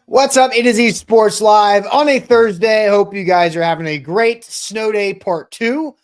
What's up? It is Esports Live on a Thursday. Hope you guys are having a great snow day part two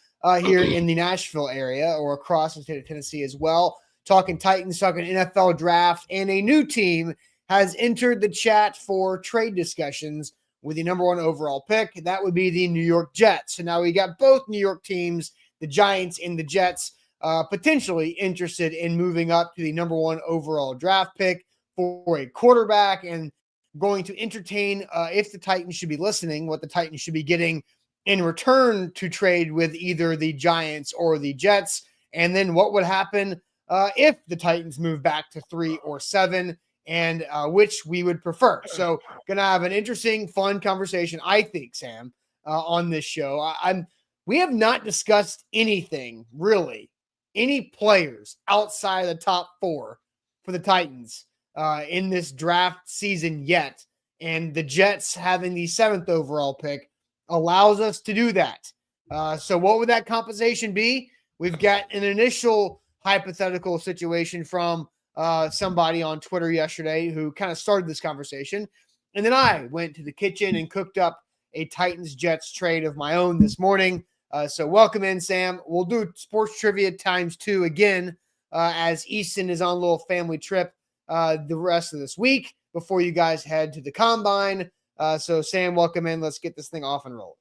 here in the Nashville area or across the state of Tennessee as well. Talking Titans, talking NFL draft, and a new team has entered the chat for trade discussions with the number one overall pick. That would be the New York Jets. So now we got both New York teams, the Giants and the Jets, potentially interested in moving up to the number one overall draft pick for a quarterback, and going to entertain if the Titans should be listening, what the Titans should be getting in return to trade with either the Giants or the Jets, and then what would happen if the Titans move back to 3 or 7, and which we would prefer. So gonna have an interesting, fun conversation, I think, Sam, on this show. We have not discussed anything really, any players outside of the top 4 for the Titans in this draft season yet. And the Jets having the 7th overall pick allows us to do that. So what would that compensation be? We've got an initial hypothetical situation from somebody on Twitter yesterday who kind of started this conversation. And then I went to the kitchen and cooked up a Titans-Jets trade of my own this morning. So welcome in, Sam. We'll do sports trivia ×2 again as Easton is on a little family trip the rest of this week before you guys head to the combine. So Sam, welcome in. Let's get this thing off and roll.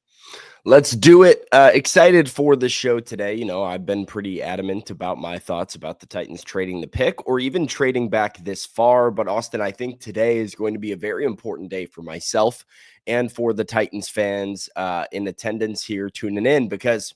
Let's do it. Excited for the show today. You know, I've been pretty adamant about my thoughts about the Titans trading the pick or even trading back this far. But Austin, I think today is going to be a very important day for myself and for the Titans fans in attendance here tuning in, because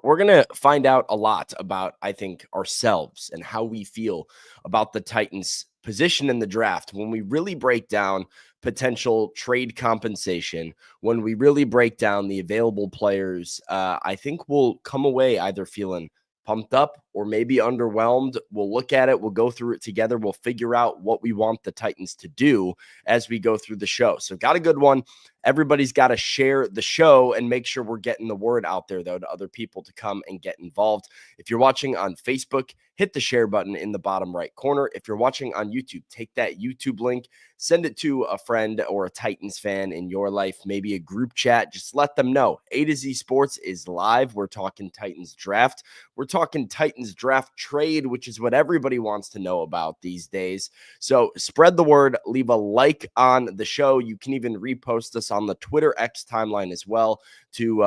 we're going to find out a lot about, I think, ourselves and how we feel about the Titans' position in the draft when we really break down potential trade compensation, when we really break down the available players. I think we'll come away either feeling pumped up or maybe underwhelmed. We'll look at it. We'll go through it together. We'll figure out what we want the Titans to do as we go through the show. So got a good one. Everybody's got to share the show and make sure we're getting the word out there, though, to other people to come and get involved. If you're watching on Facebook, hit the share button in the bottom right corner. If you're watching on YouTube, take that YouTube link, send it to a friend or a Titans fan in your life, maybe a group chat. Just let them know. A to Z Sports is live. We're talking Titans draft. We're talking Titans draft trade, which is what everybody wants to know about these days. So spread the word, leave a like on the show. You can even repost us on the Twitter X timeline as well to,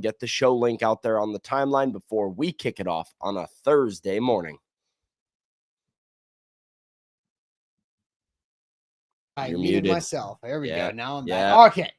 get the show link out there on the timeline before we kick it off on a Thursday morning. I You're muted muted. myself. There we go. Now I'm Yeah. back. Okay.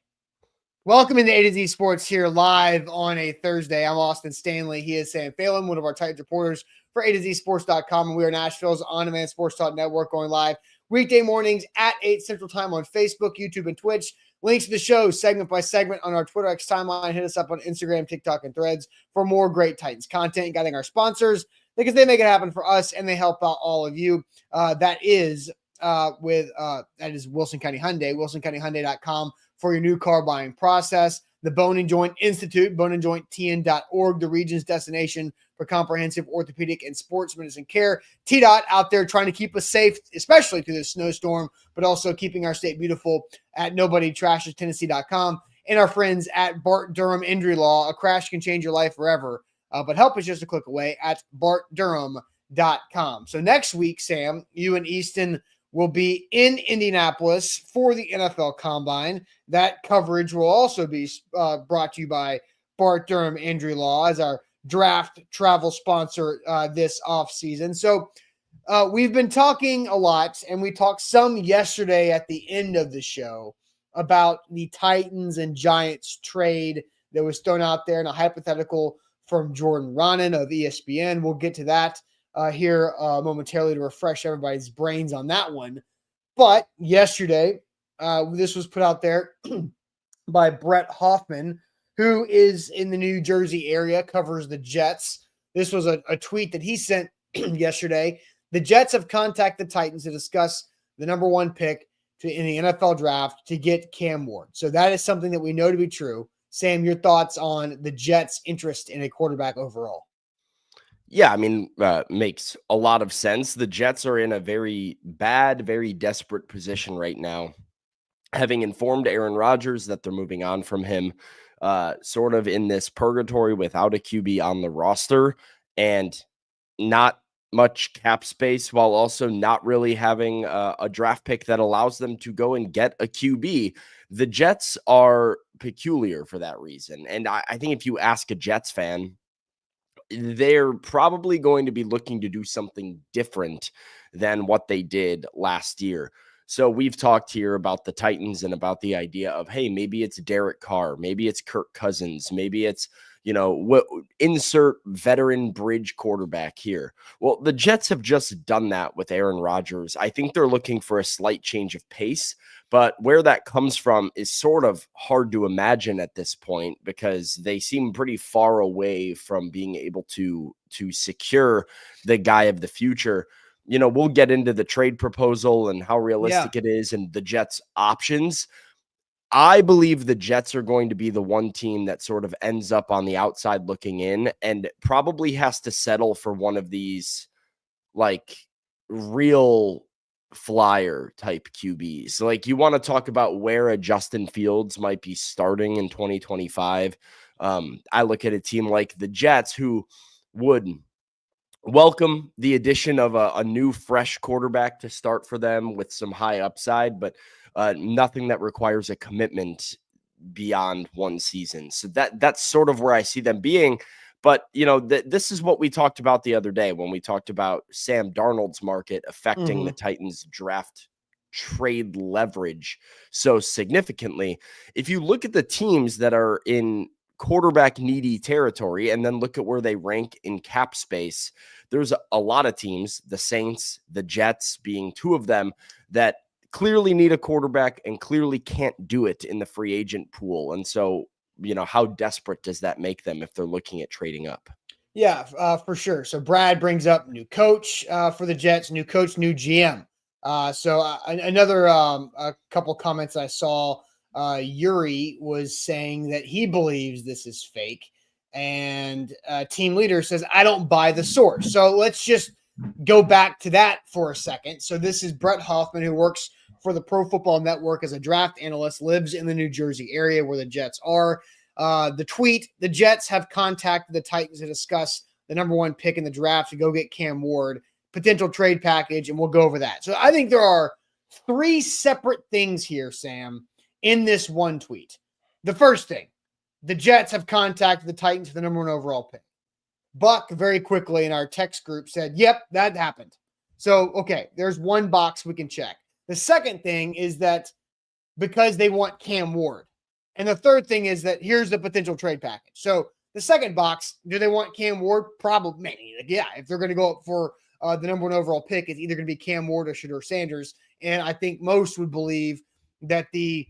Welcome into A to Z Sports here live on a Thursday. I'm Austin Stanley. He is Sam Phelan, one of our Titans reporters for A to Z Sports.com. And we are Nashville's on-demand sports talk network, going live weekday mornings at 8 Central Time on Facebook, YouTube, and Twitch. Links to the show segment by segment on our Twitter X timeline. Hit us up on Instagram, TikTok, and Threads for more great Titans content. Getting our sponsors because they make it happen for us and they help out all of you. That is Wilson County Hyundai, wilsoncountyhyundai.com for your new car buying process. The Bone and Joint Institute, boneandjointtn.org, the region's destination for comprehensive orthopedic and sports medicine care. TDOT out there trying to keep us safe, especially through this snowstorm, but also keeping our state beautiful at nobodytrashestennessee.com. And our friends at Bart Durham Injury Law. A crash can change your life forever, but help is just a click away at bartdurham.com. So next week, Sam, you and Easton will be in Indianapolis for the NFL Combine. That coverage will also be brought to you by Bart Durham Injury Law as our draft travel sponsor this offseason. So we've been talking a lot, and we talked some yesterday at the end of the show about the Titans and Giants trade that was thrown out there in a hypothetical from Jordan Ronan of ESPN. We'll get to that here momentarily to refresh everybody's brains on that one. But yesterday, this was put out there by Brett Hoffman, who is in the New Jersey area, covers the Jets. This was a tweet that he sent yesterday. The Jets have contacted the Titans to discuss the number one pick in the NFL draft to get Cam Ward. So that is something that we know to be true. Sam, your thoughts on the Jets' interest in a quarterback overall? Yeah, I mean, makes a lot of sense. The Jets are in a very bad, very desperate position right now having informed Aaron Rodgers that they're moving on from him, sort of in this purgatory without a QB on the roster and not much cap space, while also not really having a draft pick that allows them to go and get a QB. The Jets are peculiar for that reason. And I think if you ask a Jets fan, they're probably going to be looking to do something different than what they did last year. So we've talked here about the Titans and about the idea of, hey, maybe it's Derek Carr, maybe it's Kirk Cousins, maybe it's, insert veteran bridge quarterback here. Well, the Jets have just done that with Aaron Rodgers. I think they're looking for a slight change of pace, but where that comes from is sort of hard to imagine at this point because they seem pretty far away from being able to secure the guy of the future. We'll get into the trade proposal and how realistic it is and the Jets' options. I believe the Jets are going to be the one team that sort of ends up on the outside looking in and probably has to settle for one of these like real flyer type QBs. Like you want to talk about where a Justin Fields might be starting in 2025. I look at a team like the Jets who would welcome the addition of a new fresh quarterback to start for them with some high upside, but nothing that requires a commitment beyond one season. So that's sort of where I see them being. But, this is what we talked about the other day when we talked about Sam Darnold's market affecting the Titans draft trade leverage so significantly. If you look at the teams that are in quarterback needy territory and then look at where they rank in cap space, there's a lot of teams, the Saints, the Jets being two of them, that clearly need a quarterback and clearly can't do it in the free agent pool. And so, how desperate does that make them if they're looking at trading up? Yeah, for sure. So Brad brings up new coach for the Jets, new coach, new GM. Another a couple comments I saw, Yuri was saying that he believes this is fake. And team leader says, I don't buy the source. So let's just go back to that for a second. So this is Brett Hoffman, who works for the Pro Football Network as a draft analyst, lives in the New Jersey area where the Jets are. The tweet, the Jets have contacted the Titans to discuss the number one pick in the draft to go get Cam Ward, potential trade package, and we'll go over that. So I think there are three separate things here, Sam, in this one tweet. The first thing, the Jets have contacted the Titans for the number one overall pick. Buck very quickly in our text group said, yep, that happened. So, okay, there's one box we can check. The second thing is that because they want Cam Ward. And the third thing is that here's the potential trade package. So the second box, do they want Cam Ward? Probably, maybe. If they're going to go up for the number one overall pick, it's either going to be Cam Ward or Shedeur Sanders. And I think most would believe that the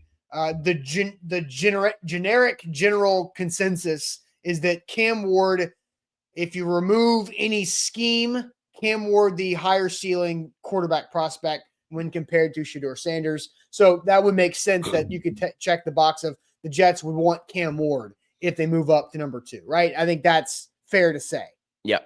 generic general consensus is that Cam Ward, if you remove any scheme, Cam Ward, the higher ceiling quarterback prospect when compared to Shedeur Sanders. So that would make sense that you could check the box of the Jets would want Cam Ward if they move up to number 2, right? I think that's fair to say. Yeah.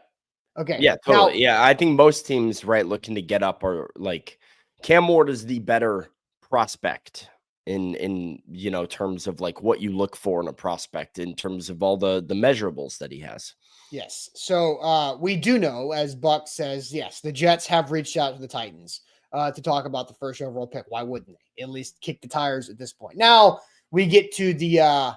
Okay. Yeah, totally. I think most teams, right, looking to get up are like Cam Ward is the better prospect in terms of like what you look for in a prospect in terms of all the measurables that he has. Yes. So we do know, as Buck says, yes, the Jets have reached out to the Titans to talk about the first overall pick. Why wouldn't they? At least kick the tires at this point. Now we get to the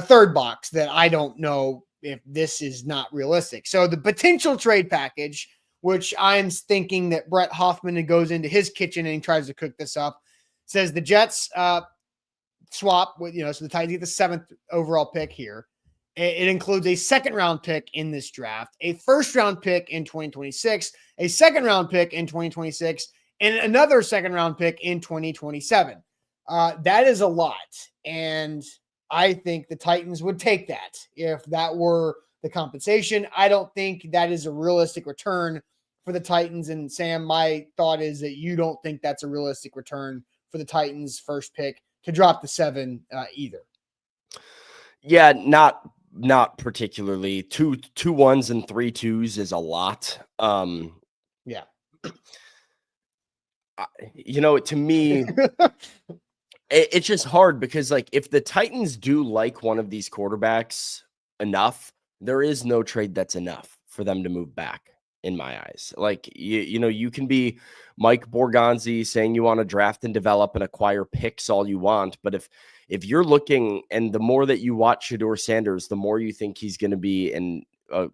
third box that I don't know if this is not realistic. So the potential trade package, which I'm thinking that Brett Hoffman goes into his kitchen and he tries to cook this up, says the Jets swap with, so the Titans get the 7th overall pick here. It includes a second-round pick in this draft, a first-round pick in 2026, a second-round pick in 2026, and another second-round pick in 2027. That is a lot, and I think the Titans would take that if that were the compensation. I don't think that is a realistic return for the Titans, and Sam, my thought is that you don't think that's a realistic return for the Titans' first pick to drop the 7 either. Yeah, not particularly. Two 1s and 3 2s is a lot. Yeah. To me, it's just hard because, like, if the Titans do like one of these quarterbacks enough, there is no trade that's enough for them to move back, in my eyes. Like, you can be Mike Borgonzi saying you want to draft and develop and acquire picks all you want, but if you're looking, and the more that you watch Shedeur Sanders, the more you think he's going to be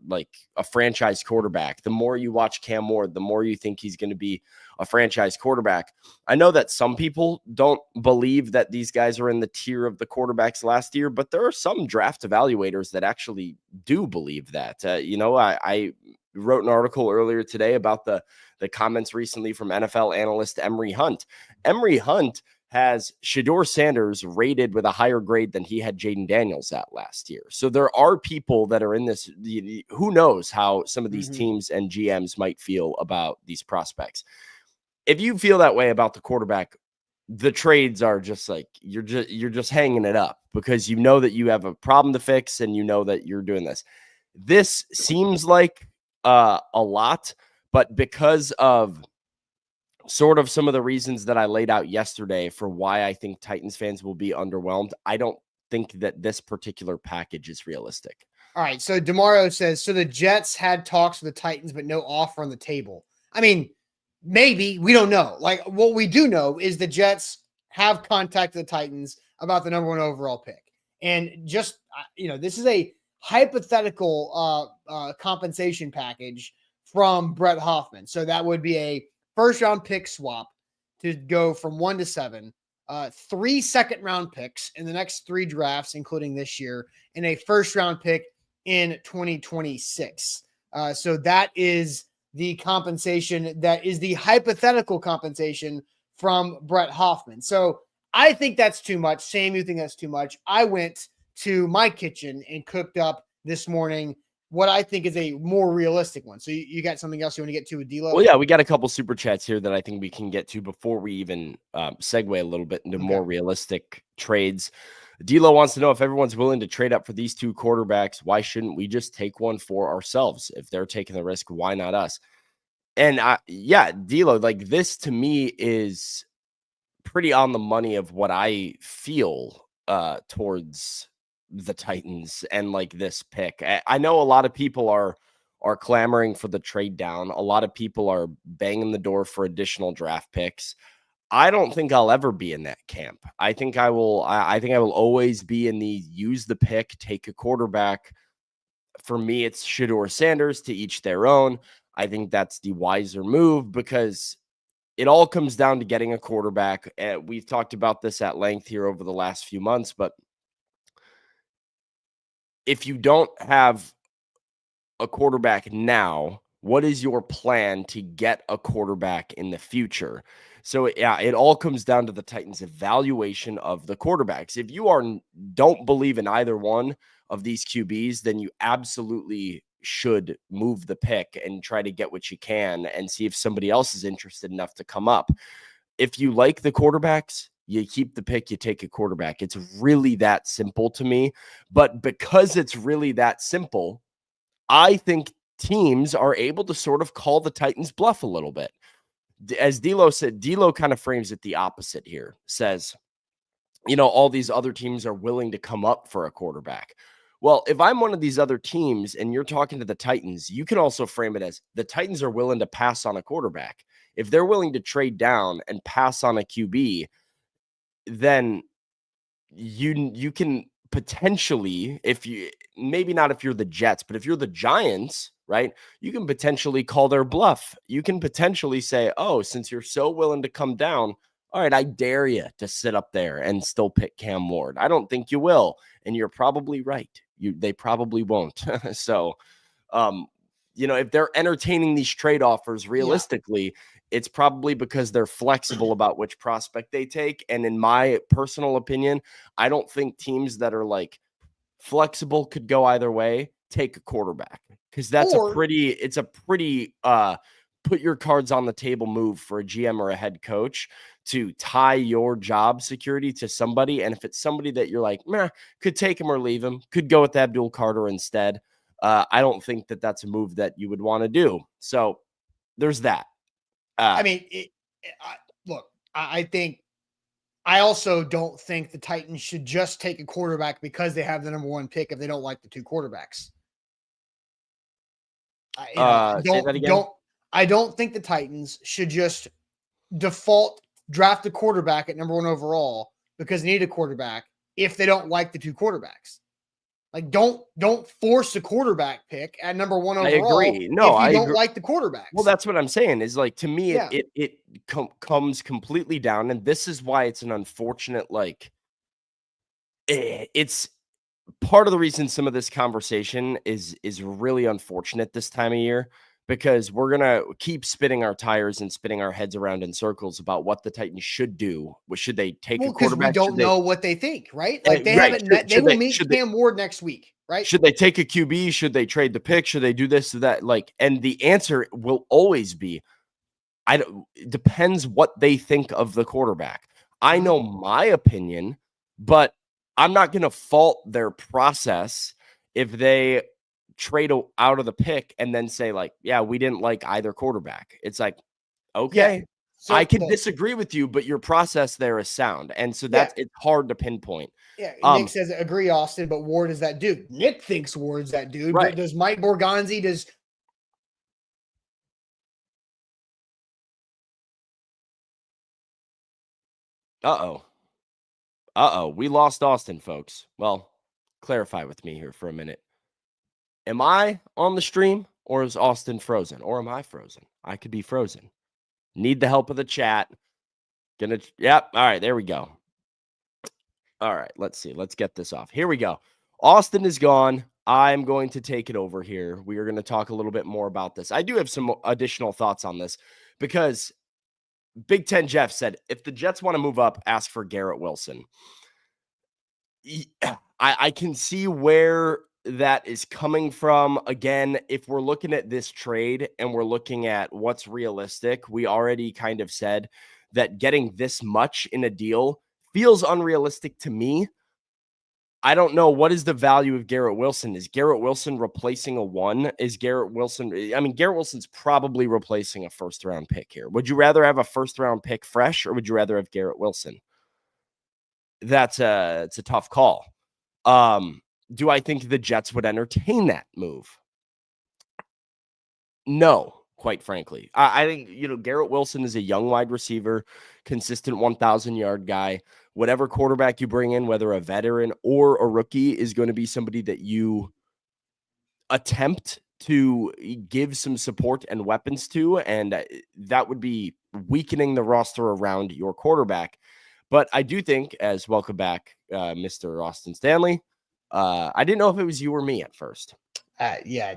like a franchise quarterback. The more you watch Cam Ward, the more you think he's going to be a franchise quarterback. I know that some people don't believe that these guys are in the tier of the quarterbacks last year, but there are some draft evaluators that actually do believe that. I wrote an article earlier today about the comments recently from NFL analyst Emory Hunt. Emory Hunt has Shedeur Sanders rated with a higher grade than he had Jaden Daniels at last year. So there are people that are in this. Who knows how some of these teams and GMs might feel about these prospects. If you feel that way about the quarterback, the trades are just like, you're just hanging it up because you know that you have a problem to fix and you know that you're doing this. This seems like a lot, but because of sort of some of the reasons that I laid out yesterday for why I think Titans fans will be underwhelmed, I don't think that this particular package is realistic. All right. So DeMario says, so the Jets had talks with the Titans, but no offer on the table. I mean, maybe, we don't know. Like, what we do know is the Jets have contacted the Titans about the number 1 overall pick. And just, this is a hypothetical compensation package from Brett Hoffman. So that would be a first-round pick swap to go from 1 to 7, 3 second-round picks in the next 3 drafts, including this year, and a first-round pick in 2026. So that is the compensation, that is the hypothetical compensation from Brett Hoffman. So I think that's too much. Sam, you think that's too much. I went to my kitchen and cooked up this morning what I think is a more realistic one. So you got something else you want to get to with D'Lo? Well, yeah, we got a couple super chats here that I think we can get to before we even segue a little bit into more realistic trades. D'Lo wants to know if everyone's willing to trade up for these 2 quarterbacks, why shouldn't we just take one for ourselves? If they're taking the risk, why not us? And D'Lo, like, this to me is pretty on the money of what I feel towards the Titans and like this pick. I know a lot of people are clamoring for the trade down. A lot of people are banging the door for additional draft picks. I don't think I'll ever be in that camp. I think I will always be in the use the pick, take a quarterback. For me, it's Shedeur Sanders, to each their own. I think that's the wiser move because it all comes down to getting a quarterback. We've talked about this at length here over the last few months, but if you don't have a quarterback now, what is your plan to get a quarterback in the future? So yeah, it all comes down to the Titans' evaluation of the quarterbacks. If you don't believe in either one of these QBs, then you absolutely should move the pick and try to get what you can and see if somebody else is interested enough to come up. If you like the quarterbacks, you keep the pick, you take a quarterback. It's really that simple to me. But because it's really that simple, I think teams are able to sort of call the Titans bluff a little bit. As D'Lo said, D'Lo kind of frames it the opposite here, says, all these other teams are willing to come up for a quarterback. Well, if I'm one of these other teams and you're talking to the Titans, you can also frame it as the Titans are willing to pass on a quarterback. If they're willing to trade down and pass on a QB, then you can potentially, maybe not if you're the Jets, but if you're the Giants, right, you can potentially call their bluff. You can potentially say, oh, since you're so willing to come down, all right, I dare you to sit up there and still pick Cam Ward. I don't think you will. And you're probably right. They probably won't. So, if they're entertaining these trade offers realistically, it's probably because they're flexible about which prospect they take. And in my personal opinion, I don't think teams that are like flexible could go either way, take a quarterback, because that's a pretty put your cards on the table move for a GM or a head coach to tie your job security to somebody. And if it's somebody that you're like, meh, could take him or leave him, could go with Abdul Carter instead. I don't think that that's a move that you would want to do. So there's that. look, I also don't think the Titans should just take a quarterback because they have the number one pick if they don't like the two quarterbacks. Say that again. I don't think the Titans should just default draft a quarterback at number one overall because they need a quarterback if they don't like the two quarterbacks. Like, don't force a quarterback pick at number one overall. I agree. No, if you I don't agree. like the quarterbacks. Well, that's what I'm saying is like, to me, Yeah. it comes completely down. And this is why it's an unfortunate, like, it's part of the reason some of this conversation is really unfortunate this time of year, because we're going to keep spinning our tires and spinning our heads around in circles about what the Titans should do. Should they take a because we quarterback? don't know what they think, right? Like, they right. haven't met. They will meet Cam Ward next week, right? Should they take a QB? Should they trade the pick? Should they do this or that? Like, and the answer will always be, it depends what they think of the quarterback. I know my opinion, but I'm not going to fault their process if they trade out of the pick and then say, like, yeah, we didn't like either quarterback. It's like, okay, Yeah. So I can disagree with you, but your process there is sound. And so it's hard to pinpoint. Yeah. Nick says, agree, Austin, but Ward is that dude. Nick thinks Ward's that dude. Right. But does Mike Borgonzi, we lost Austin, folks. Well, clarify with me here for a minute. Am I on the stream, or is Austin frozen, or am I frozen? I could be frozen. Need the help of the chat. Yep. All right, there we go. All right, let's see. Let's get this off. Here we go. Austin is gone. I'm going to take it over here. We are going to talk a little bit more about this. I do have some additional thoughts on this because Big Ten Jeff said, if the Jets want to move up, ask for Garrett Wilson. I can see where that is coming from. Again, if we're looking at this trade and we're looking at what's realistic, we already kind of said that getting this much in a deal feels unrealistic to me. I don't know. What is the value of Garrett Wilson? Is Garrett Wilson replacing a one? Garrett Wilson's probably replacing a first-round pick here. Would you rather have a first-round pick fresh, or would you rather have Garrett Wilson? It's a tough call. Do I think the Jets would entertain that move? No, quite frankly. I think, Garrett Wilson is a young wide receiver, consistent 1,000-yard guy. Whatever quarterback you bring in, whether a veteran or a rookie, is going to be somebody that you attempt to give some support and weapons to, and that would be weakening the roster around your quarterback. But I do think, as welcome back, Mr. Austin Stanley, I didn't know if it was you or me at first. Yeah.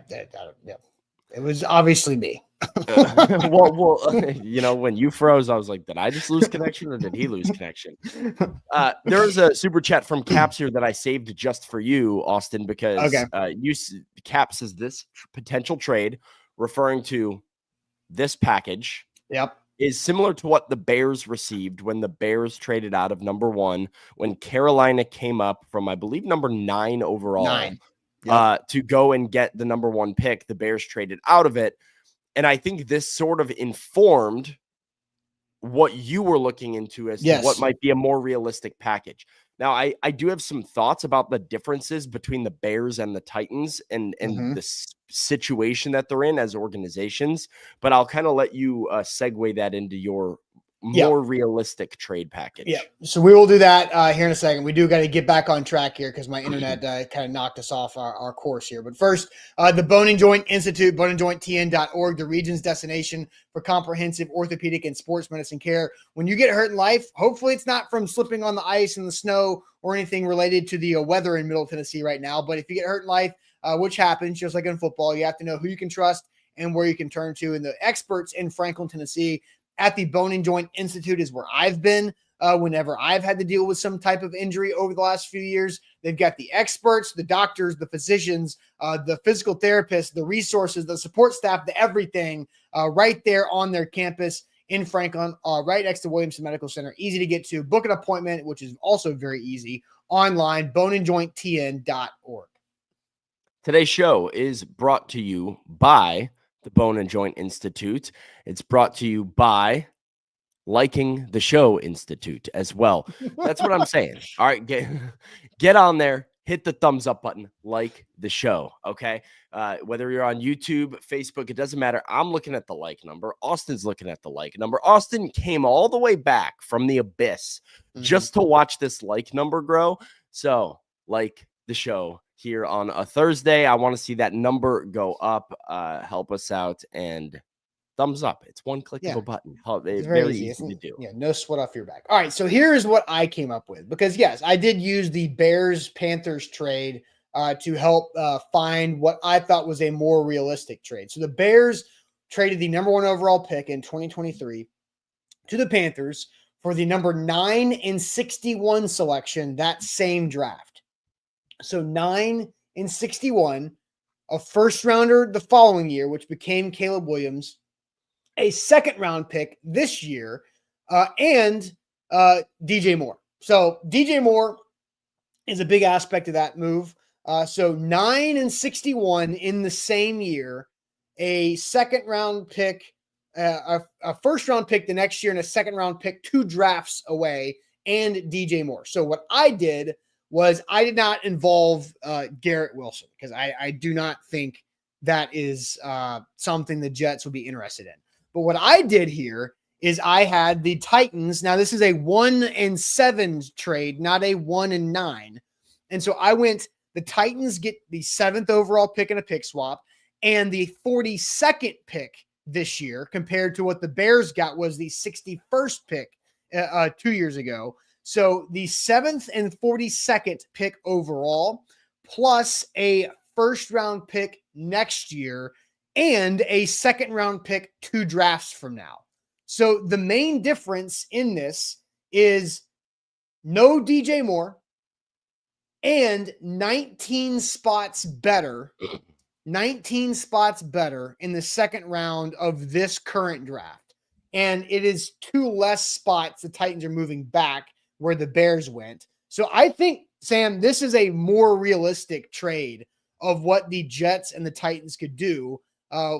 It was obviously me. Well, when you froze, I was like, did I just lose connection, or did he lose connection? There's a super chat from Caps here that I saved just for you, Austin, because Caps says this potential trade, referring to this package, is similar to what the Bears received when the Bears traded out of number one, when Carolina came up from, I believe, number 9 overall. To go and get the number one pick. The Bears traded out of it. And I think this sort of informed what you were looking into as to what might be a more realistic package. Now, I do have some thoughts about the differences between the Bears and the Titans and the situation that they're in as organizations, but I'll kind of let you segue that into your more realistic trade package. Yeah. So we will do that here in a second. We do got to get back on track here because my internet kind of knocked us off our course here. But first, the Bone and Joint Institute, boneandjointtn.org, the region's destination for comprehensive orthopedic and sports medicine care. When you get hurt in life, hopefully it's not from slipping on the ice and the snow or anything related to the weather in Middle Tennessee right now. But if you get hurt in life, which happens just like in football, you have to know who you can trust and where you can turn to. And the experts in Franklin, Tennessee, at the Bone and Joint Institute is where I've been whenever I've had to deal with some type of injury over the last few years. They've got the experts, the doctors, the physicians, the physical therapists, the resources, the support staff, the everything right there on their campus in Franklin, right next to Williamson Medical Center. Easy to get to. Book an appointment, which is also very easy, online, boneandjointtn.org. Today's show is brought to you by the Bone and Joint Institute. It's brought to you by liking the show institute as well. That's what I'm saying. All right, get on there, hit the thumbs up button, like the show. Okay. Whether you're on YouTube, Facebook, it doesn't matter. I'm looking at the like number. Austin's looking at the like number. Austin came all the way back from the abyss just to watch this like number grow. So like the show here on a Thursday. I want to see that number go up. Help us out and thumbs up. It's one click of a button. It's very easy to do. Yeah, no sweat off your back. All right, so here's what I came up with, because yes, I did use the Bears-Panthers trade to help find what I thought was a more realistic trade. So the Bears traded the number 1 overall pick in 2023 to the Panthers for the number 9 and 61 selection that same draft. So 9 and 61, a first rounder the following year, which became Caleb Williams, a second round pick this year, and DJ Moore. So DJ Moore is a big aspect of that move. So 9 and 61 in the same year, a second round pick, a first round pick the next year, and a second round pick 2 drafts away, and DJ Moore. So what I did was I did not involve Garrett Wilson, because I do not think that is something the Jets would be interested in. But what I did here is I had the Titans. Now, this is a 1 and 7 trade, not a 1 and 9. And so I went, the Titans get the 7th overall pick in a pick swap and the 42nd pick this year, compared to what the Bears got was the 61st pick 2 years ago. So the 7th and 42nd pick overall, plus a first round pick next year, and a second round pick 2 drafts from now. So the main difference in this is no DJ Moore and 19 spots better in the second round of this current draft. And it is 2 less spots the Titans are moving back where the Bears went. So I think, Sam, this is a more realistic trade of what the Jets and the Titans could do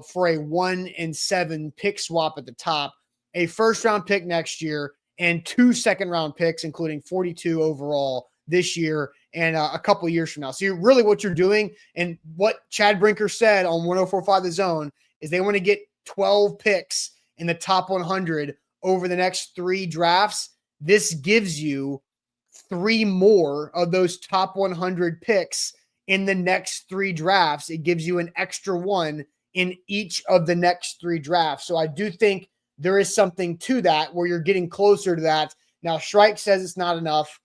for a 1 and 7 pick swap at the top, a first round pick next year, and 2 second round picks, including 42 overall this year and a couple years from now. So really what you're doing, and what Chad Brinker said on 104.5 The Zone, is they want to get 12 picks in the top 100 over the next 3 drafts. This gives you 3 more of those top 100 picks in the next 3 drafts. It gives you an extra 1 in each of the next 3 drafts. So I do think there is something to that, where you're getting closer to that. Now, Shrike says it's not enough.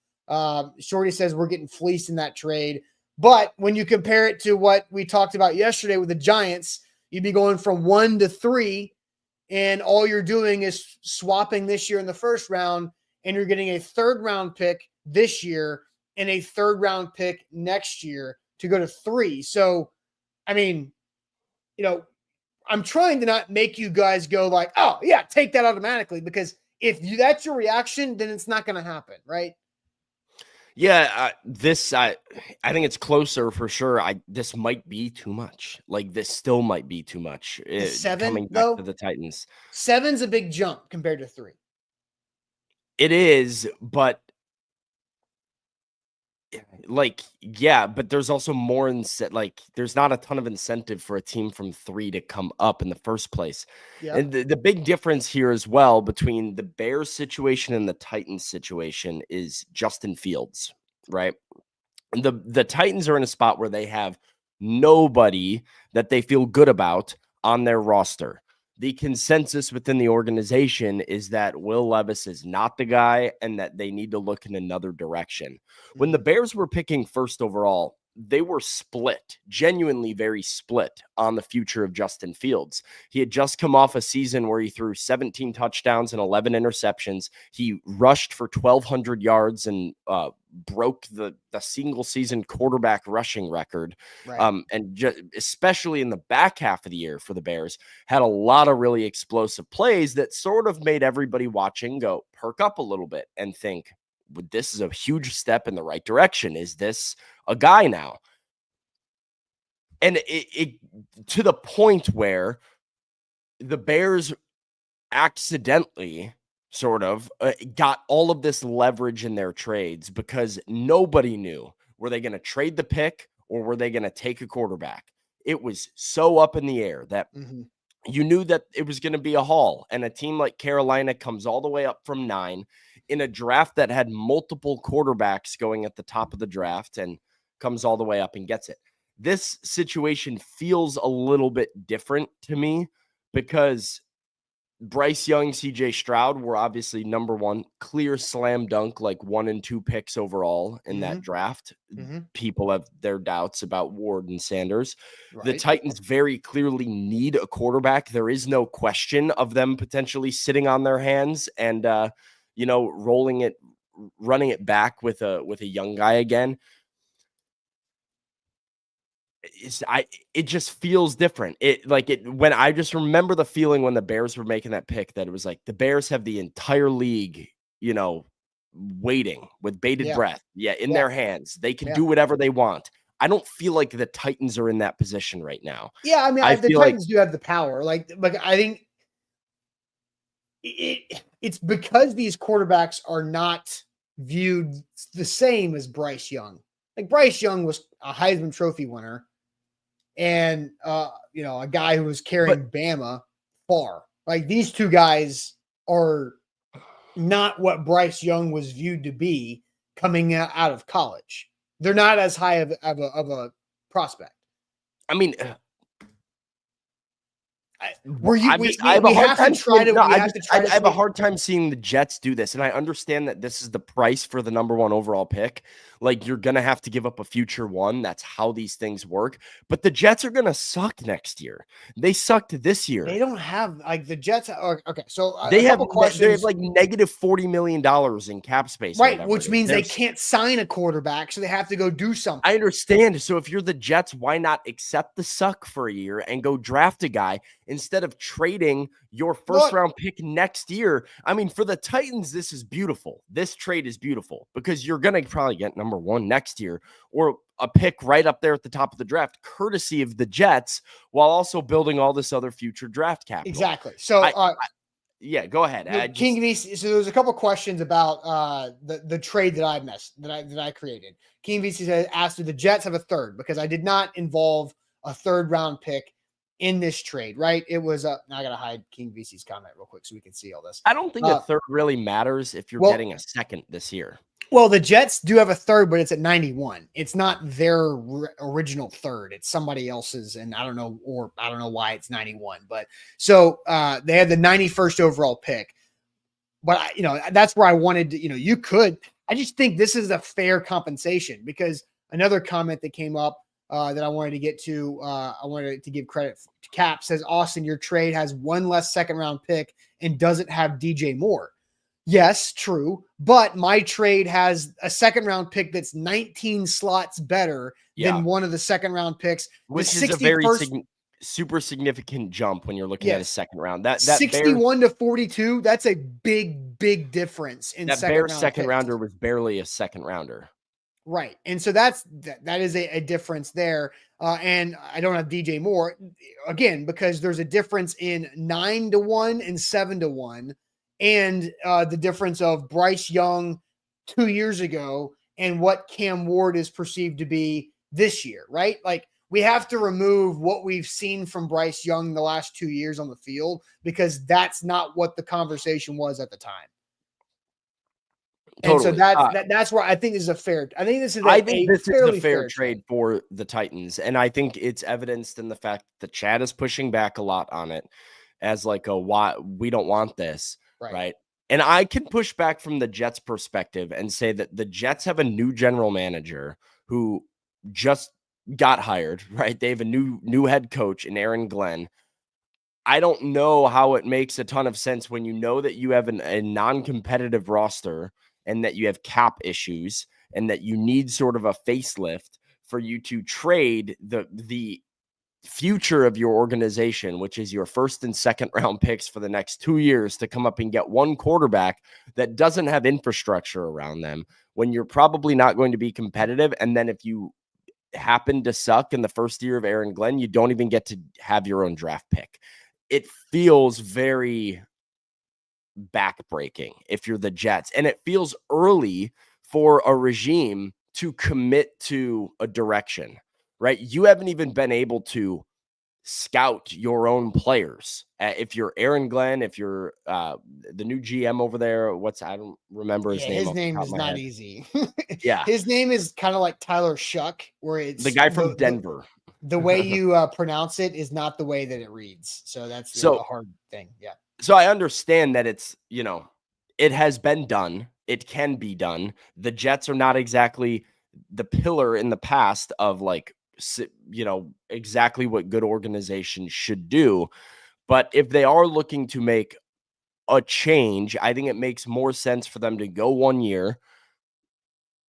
Shorty says we're getting fleeced in that trade. But when you compare it to what we talked about yesterday with the Giants, you'd be going from 1 to 3, and all you're doing is swapping this year in the first round, and you're getting a 3rd round pick this year and a 3rd round pick next year to go to 3. So, I mean, I'm trying to not make you guys go like, oh, yeah, take that automatically, because if that's your reaction, then it's not going to happen, right? Yeah, I think it's closer for sure. This might be too much. Like, this still might be too much. 7, coming back though, to the Titans. 7's a big jump compared to 3. It is, but but there's also more there's not a ton of incentive for a team from 3 to come up in the first place. Yeah. And the big difference here as well between the Bears situation and the Titans situation is Justin Fields, right? The Titans are in a spot where they have nobody that they feel good about on their roster. The consensus within the organization is that Will Levis is not the guy, and that they need to look in another direction. When the Bears were picking first overall, they were split, genuinely very split on the future of Justin Fields. He had just come off a season where he threw 17 touchdowns and 11 interceptions. He rushed for 1,200 yards and broke the single season quarterback rushing record. Right. And especially in the back half of the year for the Bears, had a lot of really explosive plays that sort of made everybody watching go perk up a little bit and think, this is a huge step in the right direction. Is this a guy now? And it to the point where the Bears accidentally sort of, got all of this leverage in their trades because nobody knew, were they going to trade the pick or were they going to take a quarterback? It was so up in the air that you knew that it was going to be a haul. And a team like Carolina comes all the way up from 9 in a draft that had multiple quarterbacks going at the top of the draft and comes all the way up and gets it. This situation feels a little bit different to me because Bryce Young, CJ Stroud were obviously number 1, clear slam dunk, like 1 and 2 picks overall in that draft. People have their doubts about Ward and Sanders. Right. The Titans very clearly need a quarterback. There is no question of them potentially sitting on their hands and, running it back with a young guy again. It just feels different. When I just remember the feeling when the Bears were making that pick, that it was like the Bears have the entire league, waiting with bated breath. In their hands. They can do whatever they want. I don't feel like the Titans are in that position right now. Yeah, I mean, the Titans do have the power. Like I think it's because these quarterbacks are not viewed the same as Bryce Young. Like Bryce Young was a Heisman Trophy winner. And, a guy who was carrying Bama far. Like these two guys are not what Bryce Young was viewed to be coming out of college. They're not as high of a prospect. I mean, I have a hard time seeing the Jets do this. And I understand that this is the price for the number 1 overall pick. Like you're going to have to give up a future 1. That's how these things work. But the Jets are going to suck next year. They sucked this year. They don't have like the Jets. Okay. So they have like negative $40 million in cap space. Right. Which means they can't sign a quarterback. So they have to go do something. I understand. So if you're the Jets, why not accept the suck for a year and go draft a guy instead of trading your first round pick next year? I mean, for the Titans, this is beautiful. This trade is beautiful because you're going to probably get number 1 next year or a pick right up there at the top of the draft, courtesy of the Jets, while also building all this other future draft capital. Exactly. So, go ahead. King VC. So there's a couple questions about the trade that I created. King VC asked, "Do the Jets have a third?" Because I did not involve a third round pick in this trade, right? It was now I gotta hide King VC's comment real quick so we can see all this. I don't think a third really matters if you're getting a second this year. Well, the Jets do have a third, but it's at 91. It's not their original third. It's somebody else's, and I don't know why it's 91. But so they had the 91st overall pick. But that's where I wanted to. You could. I just think this is a fair compensation because another comment that came up that I wanted to get to, I wanted to give credit to Cap, says, Austin, your trade has 1 less second round pick and doesn't have DJ Moore. Yes, true. But my trade has a second round pick that's 19 slots better than one of the second round picks. Which is a very super significant jump when you're looking at a second round. That 61 to 42, that's a big difference in that Bears second rounder was barely a second rounder. Right. And so that is a difference there. And I don't have DJ Moore again, because there's a difference in 9 to 1 and 7 to 1. And the difference of Bryce Young 2 years ago and what Cam Ward is perceived to be this year, right? Like we have to remove what we've seen from Bryce Young the last 2 years on the field because that's not what the conversation was at the time. Totally. And so that's where I think this is a fair. I think this is a fair trade for the Titans, and I think it's evidenced in the fact that Chad is pushing back a lot on it as like why we don't want this. Right. And I can push back from the Jets perspective and say that the Jets have a new general manager who just got hired, right? They have a new head coach in Aaron Glenn. I don't know how it makes a ton of sense when you know that you have a non-competitive roster and that you have cap issues and that you need sort of a facelift for you to trade the future of your organization, which is your first and second round picks for the next 2 years, to come up and get one quarterback that doesn't have infrastructure around them when you're probably not going to be competitive. And then if you happen to suck in the first year of Aaron Glenn, you don't even get to have your own draft pick. It feels very backbreaking if you're the Jets. And it feels early for a regime to commit to a direction, right? You haven't even been able to scout your own players. If you're Aaron Glenn, if you're the new GM over there, I don't remember his Yeah, name. his Off the name top of is my not head. easy. Yeah. His name is kind of like Tyler Shuck, where it's The guy from Denver. The way you pronounce it is not the way that it reads. So that's a So hard thing. Yeah. So I understand that it's, it has been done. It can be done. The Jets are not exactly the pillar in the past of exactly what good organizations should do. But if they are looking to make a change, I think it makes more sense for them to go 1 year,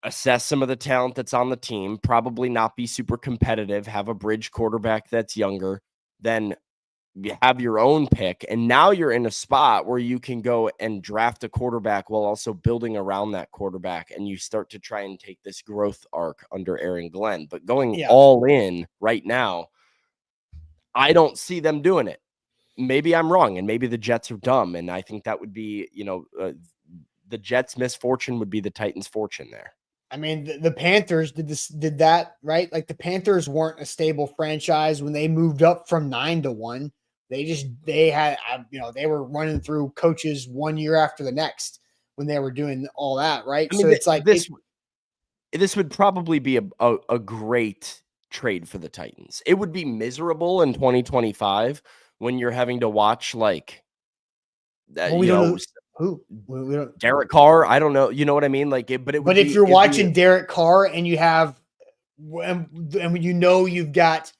assess some of the talent that's on the team, probably not be super competitive, have a bridge quarterback that's younger, then you have your own pick, and now you're in a spot where you can go and draft a quarterback while also building around that quarterback, and you start to try and take this growth arc under Aaron Glenn. But going all in right now, I don't see them doing it. Maybe I'm wrong, and maybe the Jets are dumb, and I think that would be, the Jets' misfortune would be the Titans' fortune there. I mean, the Panthers did that, right? Like the Panthers weren't a stable franchise when they moved up from 9-1. They were running through coaches 1 year after the next when they were doing all that, right? I mean, so it's like this would probably be a great trade for the Titans. It would be miserable in 2025 when you're having to watch who we don't Derek Carr. I don't know. You know what I mean? But if you're watching Derek Carr and you have, and you've got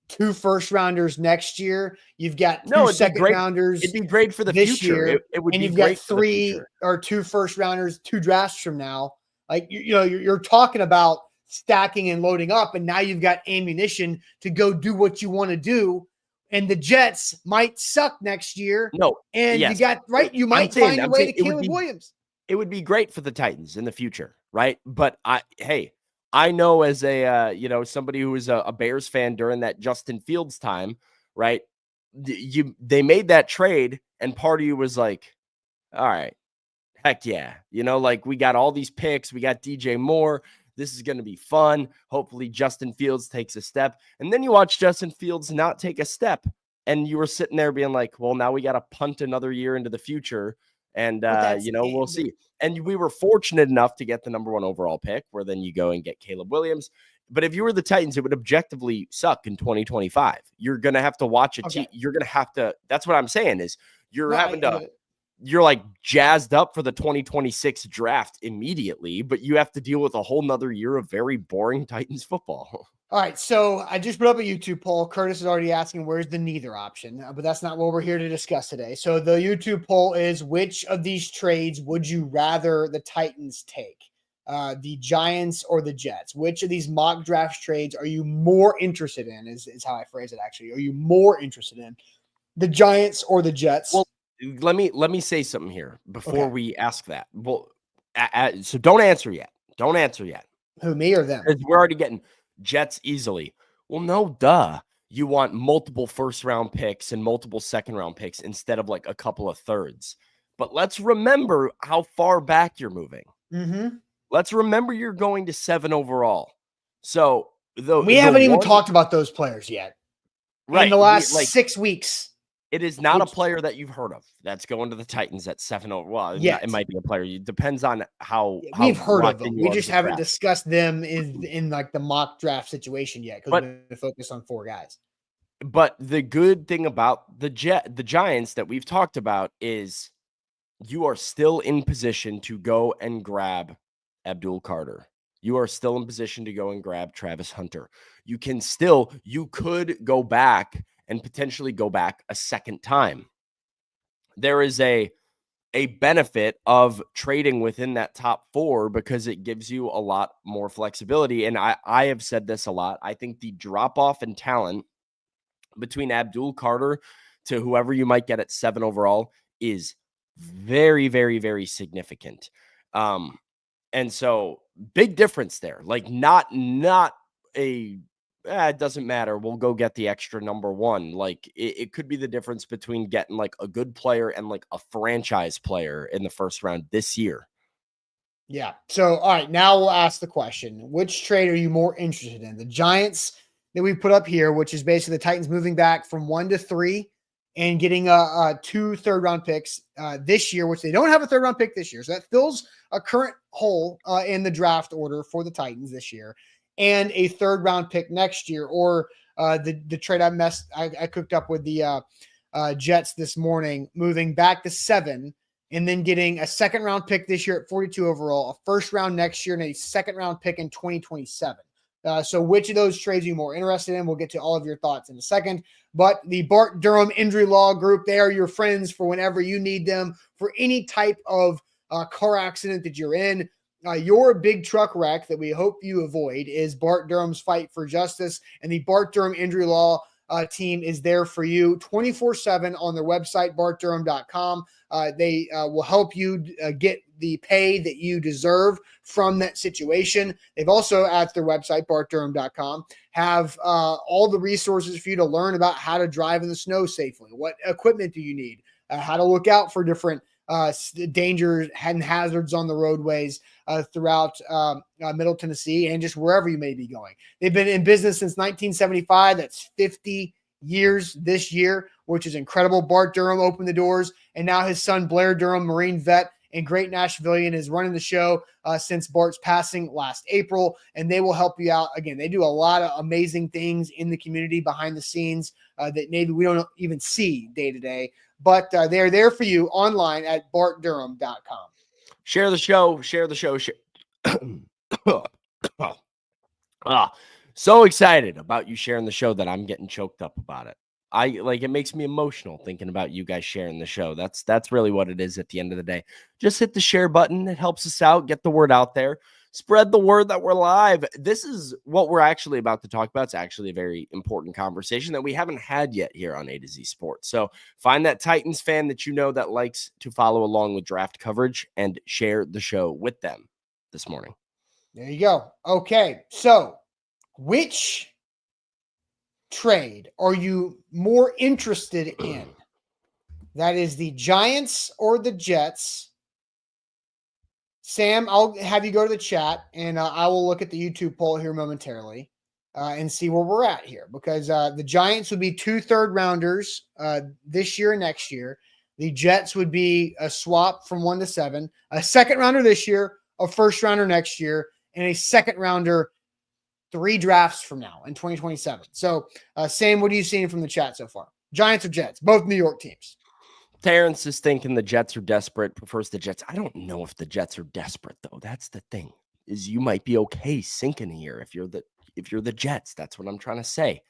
2 first rounders next year, you've got 2 second rounders. It'd be great for the future. It would and be you've great got 3 or 2 first rounders, 2 drafts from now. Like you're talking about stacking and loading up, and now you've got ammunition to go do what you want to do. And the Jets might suck next year. You might find your way to Caleb Williams. It would be great for the Titans in the future, right? But I know as a somebody who was a Bears fan during that Justin Fields time, right? They made that trade, and part of you was like, all right, heck yeah, we got all these picks, we got DJ Moore. This is going to be fun. Hopefully Justin Fields takes a step. And then you watch Justin Fields not take a step. And you were sitting there being like, well, now we got to punt another year into the future. And, we'll see. And we were fortunate enough to get the number 1 overall pick, where then you go and get Caleb Williams. But if you were the Titans, it would objectively suck in 2025. You're going to have to watch a team. You're going to have to. That's what I'm saying is you're like jazzed up for the 2026 draft immediately, but you have to deal with a whole nother year of very boring Titans football. All right. So I just put up a YouTube poll. Curtis is already asking, where's the neither option? But that's not what we're here to discuss today. So the YouTube poll is, which of these trades would you rather the Titans take? The Giants or the Jets? Which of these mock draft trades are you more interested in is how I phrase it. Actually, are you more interested in the Giants or the Jets? Well, let me say something here before we ask that. Well, so don't answer yet. Don't answer yet. Who, me or them? Because we're already getting Jets easily. Well, no, duh. You want multiple first-round picks and multiple second-round picks instead of like a couple of thirds. But let's remember how far back you're moving. Mm-hmm. Let's remember you're going to 7 overall. So we haven't even talked about those players yet. Right. In the last 6 weeks. It is not a player that you've heard of that's going to the Titans at 7 over. Well, it might be a player. It depends on how we've heard of them. We just haven't discussed them in like the mock draft situation yet, because we're going to focus on 4 guys. But the good thing about the Giants that we've talked about is you are still in position to go and grab Abdul Carter. You are still in position to go and grab Travis Hunter. You could go back and potentially go back a second time. There is a benefit of trading within that top 4 because it gives you a lot more flexibility. And I have said this a lot. I think the drop-off in talent between Abdul Carter to whoever you might get at 7 overall is very, very, very significant. And so big difference there. Like not a it doesn't matter. We'll go get the extra number one. Like it could be the difference between getting like a good player and like a franchise player in the first round this year. Yeah. So, all right, now we'll ask the question. Which trade are you more interested in? The Giants that we put up here, which is basically the Titans moving back from 1 to 3 and getting two third-round picks this year, which they don't have a third-round pick this year. So that fills a current hole in the draft order for the Titans this year, and a third-round pick next year, or the trade I cooked up with the Jets this morning, moving back to 7 and then getting a second round pick this year at 42 overall, a first round next year, and a second round pick in 2027. So which of those trades are you more interested in? We'll get to all of your thoughts in a second. But the Bart Durham Injury Law Group, they are your friends for whenever you need them for any type of car accident that you're in. Your big truck wreck that we hope you avoid is Bart Durham's Fight for Justice, and the Bart Durham Injury Law team is there for you 24/7 on their website, bartdurham.com. They will help you get the pay that you deserve from that situation. They've also, at their website, bartdurham.com, have all the resources for you to learn about how to drive in the snow safely. What equipment do you need? How to look out for different dangers and hazards on the roadways throughout Middle Tennessee and just wherever you may be going. They've been in business since 1975. That's 50 years this year, which is incredible. Bart Durham opened the doors, and now his son Blair Durham, Marine vet and great Nashvilleian, is running the show since Bart's passing last April, and they will help you out. Again, they do a lot of amazing things in the community behind the scenes that maybe we don't even see day to day, but they're there for you online at bartdurham.com. Share the show. Share. So excited about you sharing the show that I'm getting choked up about it. It makes me emotional thinking about you guys sharing the show. That's really what it is at the end of the day. Just hit the share button. It helps us out. Get the word out there. Spread the word that we're live. This is what we're actually about to talk about. It's actually a very important conversation that we haven't had yet here on A to Z Sports. So find that Titans fan that you know that likes to follow along with draft coverage and share the show with them this morning. There you go. Okay, so which trade are you more interested in? That is the Giants or the Jets? Sam, I'll have you go to the chat, and I will look at the YouTube poll here momentarily and see where we're at here, because the Giants would be 2 third-rounders this year and next year. The Jets would be a swap from 1 to 7, a second-rounder this year, a first-rounder next year, and a second-rounder 3 drafts from now in 2027. So, Sam, what are you seeing from the chat so far? Giants or Jets? Both New York teams. Terrence is thinking the Jets are desperate, prefers the Jets. I don't know if the Jets are desperate, though. That's the thing, is you might be okay sinking here if you're the Jets. That's what I'm trying to say.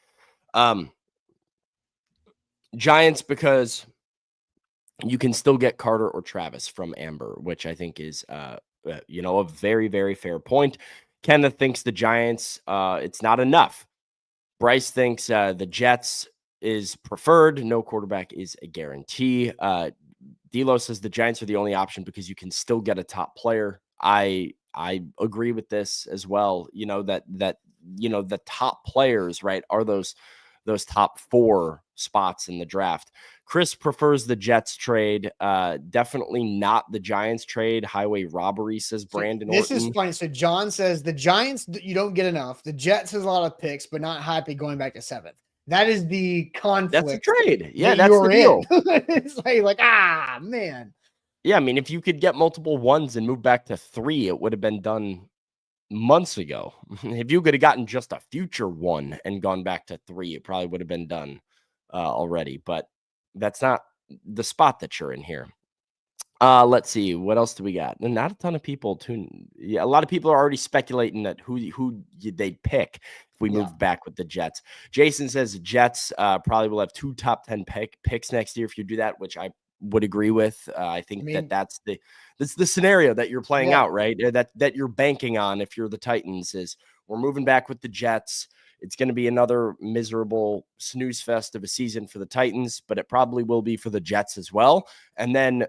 Giants, because you can still get Carter or Travis from Amber, which I think is a very, very fair point. Kenneth thinks the Giants, it's not enough. Bryce thinks the Jets is preferred. No quarterback is a guarantee. D'Lo says the Giants are the only option because you can still get a top player. I agree with this as well. You know, that the top players, right, are those top 4 spots in the draft. Chris prefers the Jets trade. Definitely not the Giants trade. Highway robbery, says Brandon This Orton. is funny. So John says the Giants, you don't get enough. The Jets has a lot of picks, but not happy going back to 7th. That is the conflict. That's a trade. Yeah, that's the deal. It's like, man. Yeah, I mean, if you could get multiple 1s and move back to 3, it would have been done months ago. If you could have gotten just a future 1 and gone back to 3, it probably would have been done already. But that's not the spot that you're in here. Let's see. What else do we got? Not a ton of people a lot of people are already speculating that who they'd pick if we move back with the Jets. Jason says the Jets probably will have 2 top 10 picks next year if you do that, which I would agree with. I think that's the scenario that you're playing out, right? That you're banking on if you're the Titans, is we're moving back with the Jets. It's going to be another miserable snooze fest of a season for the Titans, but it probably will be for the Jets as well. And then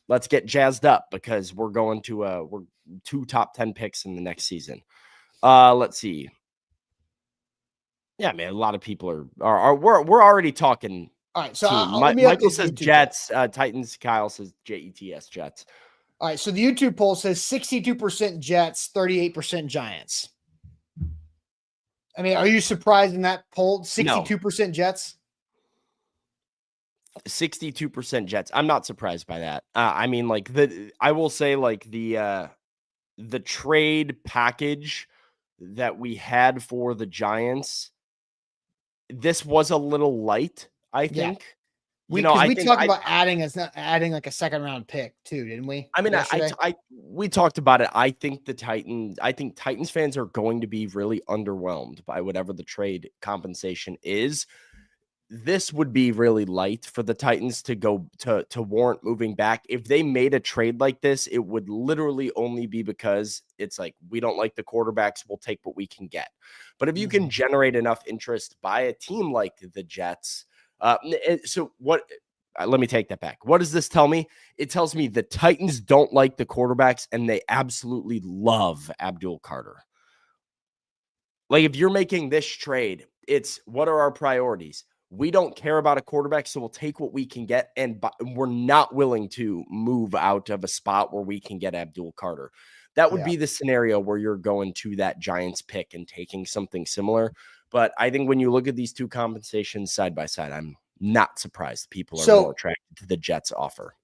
let's get jazzed up because we're going to we're 2 top 10 picks in the next season. Let's see. Yeah, man. A lot of people are we're already talking All right, so team. let me Michael update the says YouTube poll. Jets, Titans. Kyle says Jets, Jets. All right, so the YouTube poll says 62% Jets, 38% Giants. I mean, are you surprised in that poll? 62% Jets? 62% Jets. I'm not surprised by that. I mean, like I will say, like the trade package that we had for the Giants, this was a little light, I Yeah. think. Because I we think talked about adding like a second round pick too, didn't we? I mean, Yesterday? we talked about it. I think Titans fans are going to be really underwhelmed by whatever the trade compensation is. This would be really light for the Titans to go to warrant moving back. If they made a trade like this, it would literally only be because it's like, we don't like the quarterbacks, we'll take what we can get. But if you can generate enough interest by a team like the Jets, so what? Let me take that back. What does this tell me? It tells me the Titans don't like the quarterbacks and they absolutely love Abdul Carter. Like, if you're making this trade, it's what are our priorities? We don't care about a quarterback, so we'll take what we can get, and we're not willing to move out of a spot where we can get Abdul Carter. That would be the scenario where you're going to that Giants pick and taking something similar. But I think when you look at these two compensations side by side, I'm not surprised people are more attracted to the Jets offer.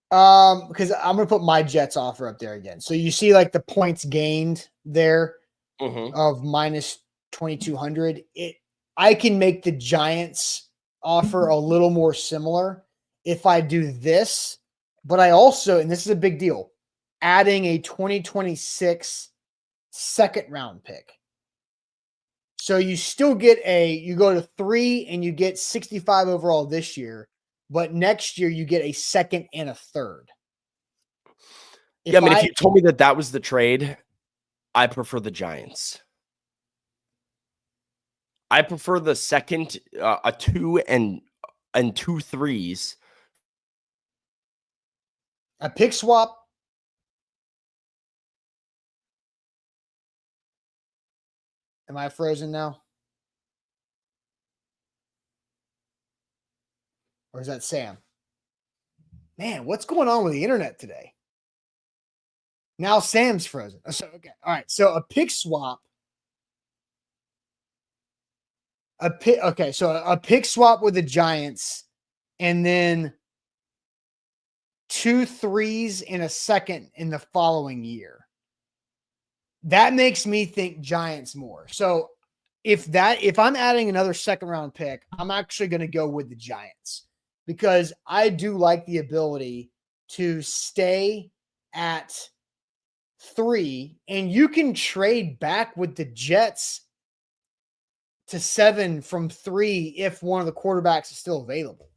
Because I'm gonna put my Jets offer up there again. So you see, like, the points gained there of minus 2,200. I can make the Giants offer a little more similar if I do this, but I also, and this is a big deal, adding a 2026 second round pick. So you still get you go to 3 and you get 65 overall this year, but next year you get a second and a third. If you told me that was the trade, I prefer the Giants. I prefer the second, a 2 and 2 3s. A pick swap. Am I frozen now? Or is that Sam? Man, what's going on with the internet today? Now Sam's frozen. So, okay. All right. So a pick swap. So a pick swap with the Giants, and then 2 3s in a second in the following year. That makes me think Giants more. So if I'm adding another second round pick, I'm actually going to go with the Giants, because I do like the ability to stay at 3, and you can trade back with the Jets to 7 from 3 if one of the quarterbacks is still available.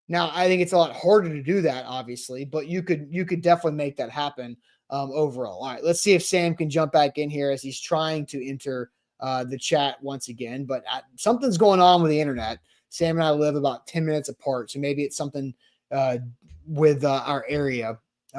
Now, I think it's a lot harder to do that, obviously, but you could definitely make that happen overall. All right, let's see if Sam can jump back in here as he's trying to enter the chat once again. But something's going on with the internet. Sam and I live about 10 minutes apart, so maybe it's something with our area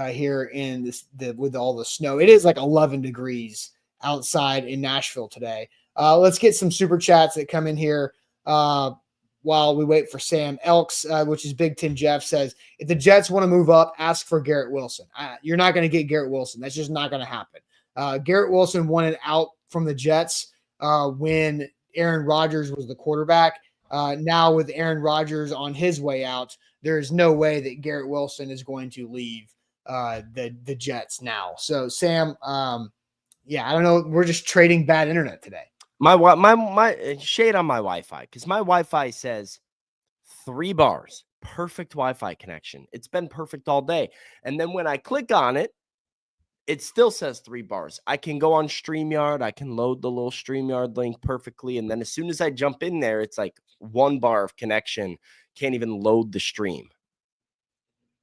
here in with all the snow. It is like 11 degrees outside in Nashville today. Let's get some super chats that come in here while we wait for Sam. Elks, which is Big Ten Jeff, says, if the Jets want to move up, ask for Garrett Wilson. You're not going to get Garrett Wilson. That's just not going to happen. Garrett Wilson wanted out from the Jets when Aaron Rodgers was the quarterback. Now with Aaron Rodgers on his way out, there is no way that Garrett Wilson is going to leave the Jets now. So, Sam, yeah, I don't know. We're just trading bad internet today. My shade on my Wi-Fi, because my Wi-Fi says 3 bars, perfect Wi-Fi connection. It's been perfect all day. And then when I click on it, it still says 3 bars. I can go on StreamYard. I can load the little StreamYard link perfectly. And then as soon as I jump in there, it's like 1 bar of connection. Can't even load the stream.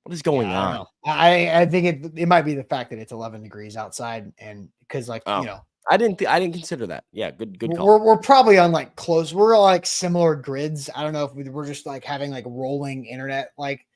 What is going on? I think it might be the fact that it's 11 degrees outside, and because I didn't consider that. Yeah, good call. We're probably on like close. We're on like similar grids. I don't know if we're just like having like rolling internet like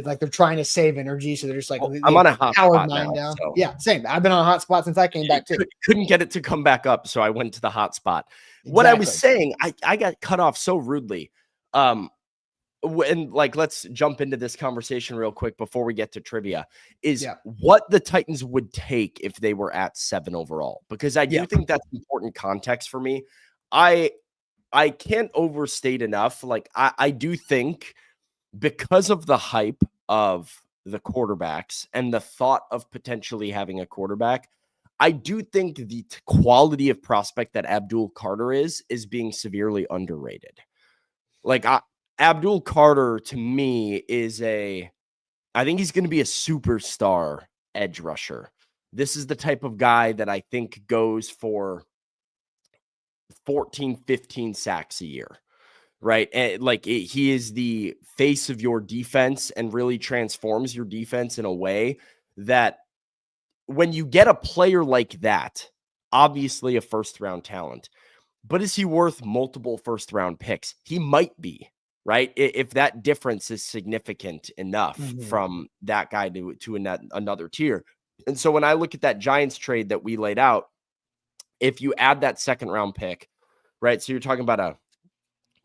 Like they're trying to save energy, so they're just like I'm on a hot powered spot mine now. down. So. Yeah, same. I've been on a hot spot since I came back too. Couldn't get it to come back up, so I went to the hot spot. Exactly. What I was saying, I got cut off so rudely. And like, let's jump into this conversation real quick before we get to trivia, is what the Titans would take if they were at 7 overall, because I do think that's important context for me. I can't overstate enough. Like, I do think because of the hype of the quarterbacks and the thought of potentially having a quarterback, I do think the quality of prospect that Abdul Carter is being severely underrated. Like, Abdul Carter, to me, I think he's going to be a superstar edge rusher. This is the type of guy that I think goes for 14, 15 sacks a year, right? And he is the face of your defense and really transforms your defense in a way that when you get a player like that, obviously a first-round talent, but is he worth multiple first-round picks? He might be. Right? If that difference is significant enough from that guy to another tier. And so when I look at that Giants trade that we laid out, if you add that second round pick, right? So you're talking about a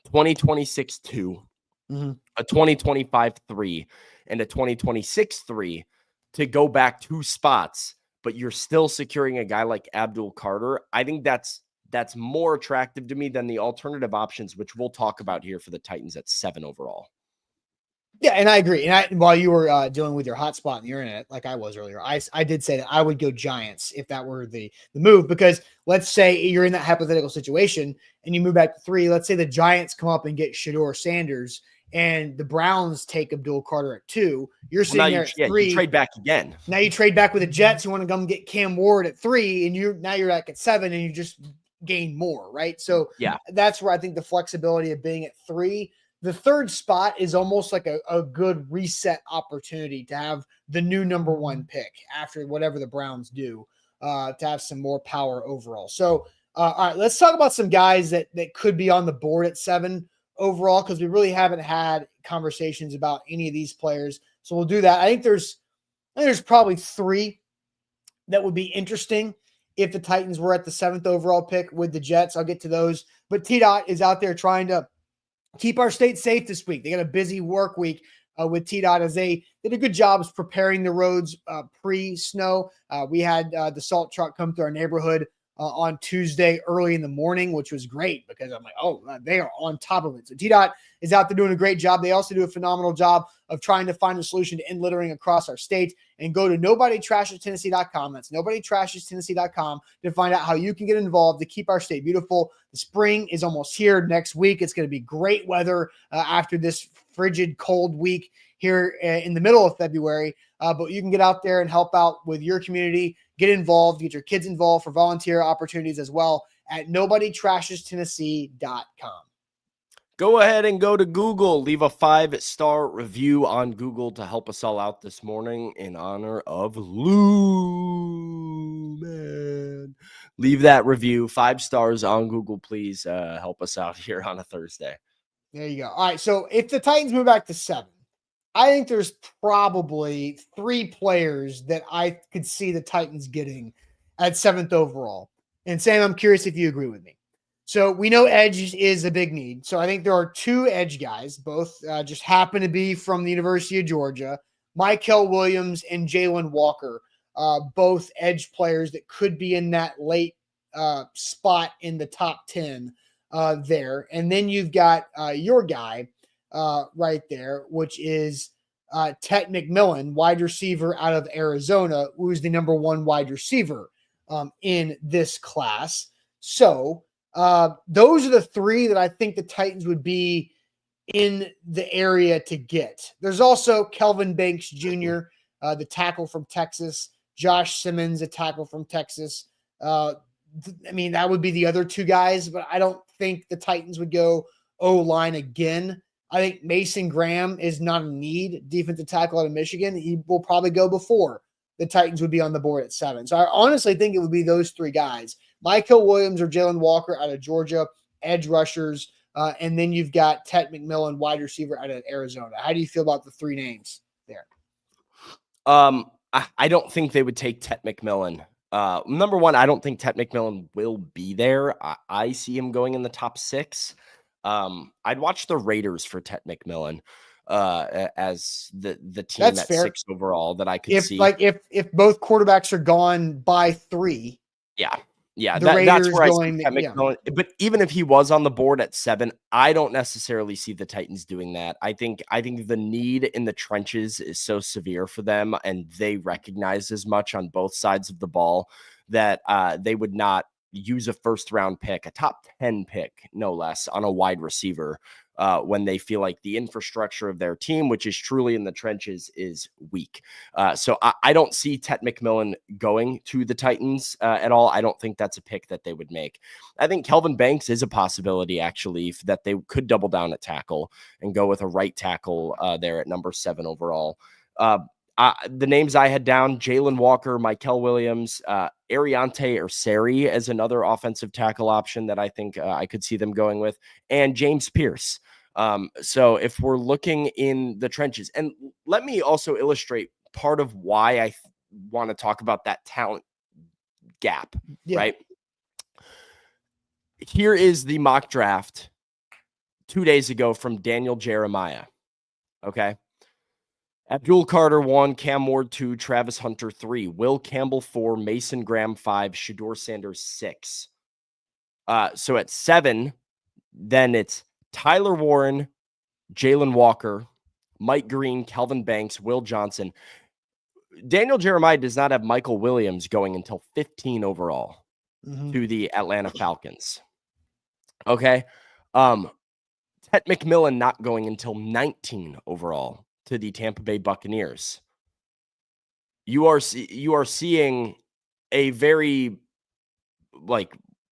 2026 2, a 2025 3, and a 2026 3 to go back 2 spots, but you're still securing a guy like Abdul Carter. I think that's more attractive to me than the alternative options, which we'll talk about here for the Titans at 7 overall. Yeah, and I agree. And while you were dealing with your hotspot on the internet, like I was earlier, I did say that I would go Giants if that were the move, because let's say you're in that hypothetical situation and you move back to 3. Let's say the Giants come up and get Shedeur Sanders and the Browns take Abdul Carter at 2. You're sitting there at 3. You trade back again. Now you trade back with the Jets who want to come get Cam Ward at 3, and you're back at 7, and you just gain more, right? So that's where I think the flexibility of being at 3. The third spot is almost like a good reset opportunity to have the new number 1 pick after whatever the Browns do, to have some more power overall. So, all right, let's talk about some guys that could be on the board at 7 overall, because we really haven't had conversations about any of these players. So we'll do that. I think there's probably 3 that would be interesting if the Titans were at the 7th overall pick with the Jets. I'll get to those. But T-Dot is out there trying to keep our state safe this week. They got a busy work week with T-Dot, as they did a good job of preparing the roads pre-snow. We had the salt truck come to our neighborhood on Tuesday early in the morning, which was great because I'm like, oh, they are on top of it. So T-Dot is out there doing a great job. They also do a phenomenal job of trying to find a solution to end littering across our state. And go to nobodytrashestennessee.com. That's nobodytrashestennessee.com to find out how you can get involved to keep our state beautiful. The spring is almost here. Next week, it's going to be great weather after this frigid, cold week here in the middle of February. But you can get out there and help out with your community, get involved, get your kids involved for volunteer opportunities as well at nobodytrashestennessee.com. Go ahead and go to Google. Leave a 5-star review on Google to help us all out this morning in honor of Lou, man. Leave that review. 5 stars on Google, please. Help us out here on a Thursday. There you go. All right, so if the Titans move back to 7, I think there's probably 3 players that I could see the Titans getting at 7th overall. And Sam, I'm curious if you agree with me. So we know edge is a big need. So I think there are 2 edge guys, both just happen to be from the University of Georgia, Michael Williams and Jalen Walker, both edge players that could be in that late spot in the top 10 there. And then you've got your guy right there, which is Tet McMillan, wide receiver out of Arizona, who's the number 1 wide receiver in this class. So those are the 3 that I think the Titans would be in the area to get. There's also Kelvin Banks Jr., the tackle from Texas, Josh Simmons, a tackle from Texas. I mean, that would be the other 2 guys, but I don't think the Titans would go O-line again. I think Mason Graham is not a need, defensive tackle out of Michigan. He will probably go before the Titans would be on the board at 7. So I honestly think it would be those 3 guys. Michael Williams or Jalen Walker out of Georgia, edge rushers, and then you've got Tet McMillan, wide receiver out of Arizona. How do you feel about the 3 names? I don't think they would take Tet McMillan. Number one, I don't think Tet McMillan will be there. I see him going in the top 6. I'd watch the Raiders for Tet McMillan as the team That's at fair. 6 overall that I could see. If both quarterbacks are gone by 3. Yeah, The that's Raiders where I see going, Tet yeah. McMillan. But even if he was on the board at 7, I don't necessarily see the Titans doing that. I think the need in the trenches is so severe for them, and they recognize as much on both sides of the ball that they would not use a first round pick, a top 10 pick, no less, on a wide receiver when they feel like the infrastructure of their team, which is truly in the trenches, is weak. So I don't see Tet McMillan going to the Titans at all. I don't think that's a pick that they would make. I think Kelvin Banks is a possibility, actually, that they could double down at tackle and go with a right tackle there at number 7 overall. The names I had down: Jalen Walker, Mikel Williams, Ariante or Sari as another offensive tackle option that I think I could see them going with, and James Pierce. So if we're looking in the trenches, and let me also illustrate part of why I want to talk about that talent gap, right? Here is the mock draft 2 days ago from Daniel Jeremiah. Okay. Abdul Carter 1, Cam Ward 2, Travis Hunter 3, Will Campbell 4, Mason Graham 5, Shedeur Sanders 6. So at 7, then it's Tyler Warren, Jalen Walker, Mike Green, Kelvin Banks, Will Johnson. Daniel Jeremiah does not have Michael Williams going until 15 overall to the Atlanta Falcons. Okay. Tet McMillan not going until 19 overall to the Tampa Bay Buccaneers. You are seeing a very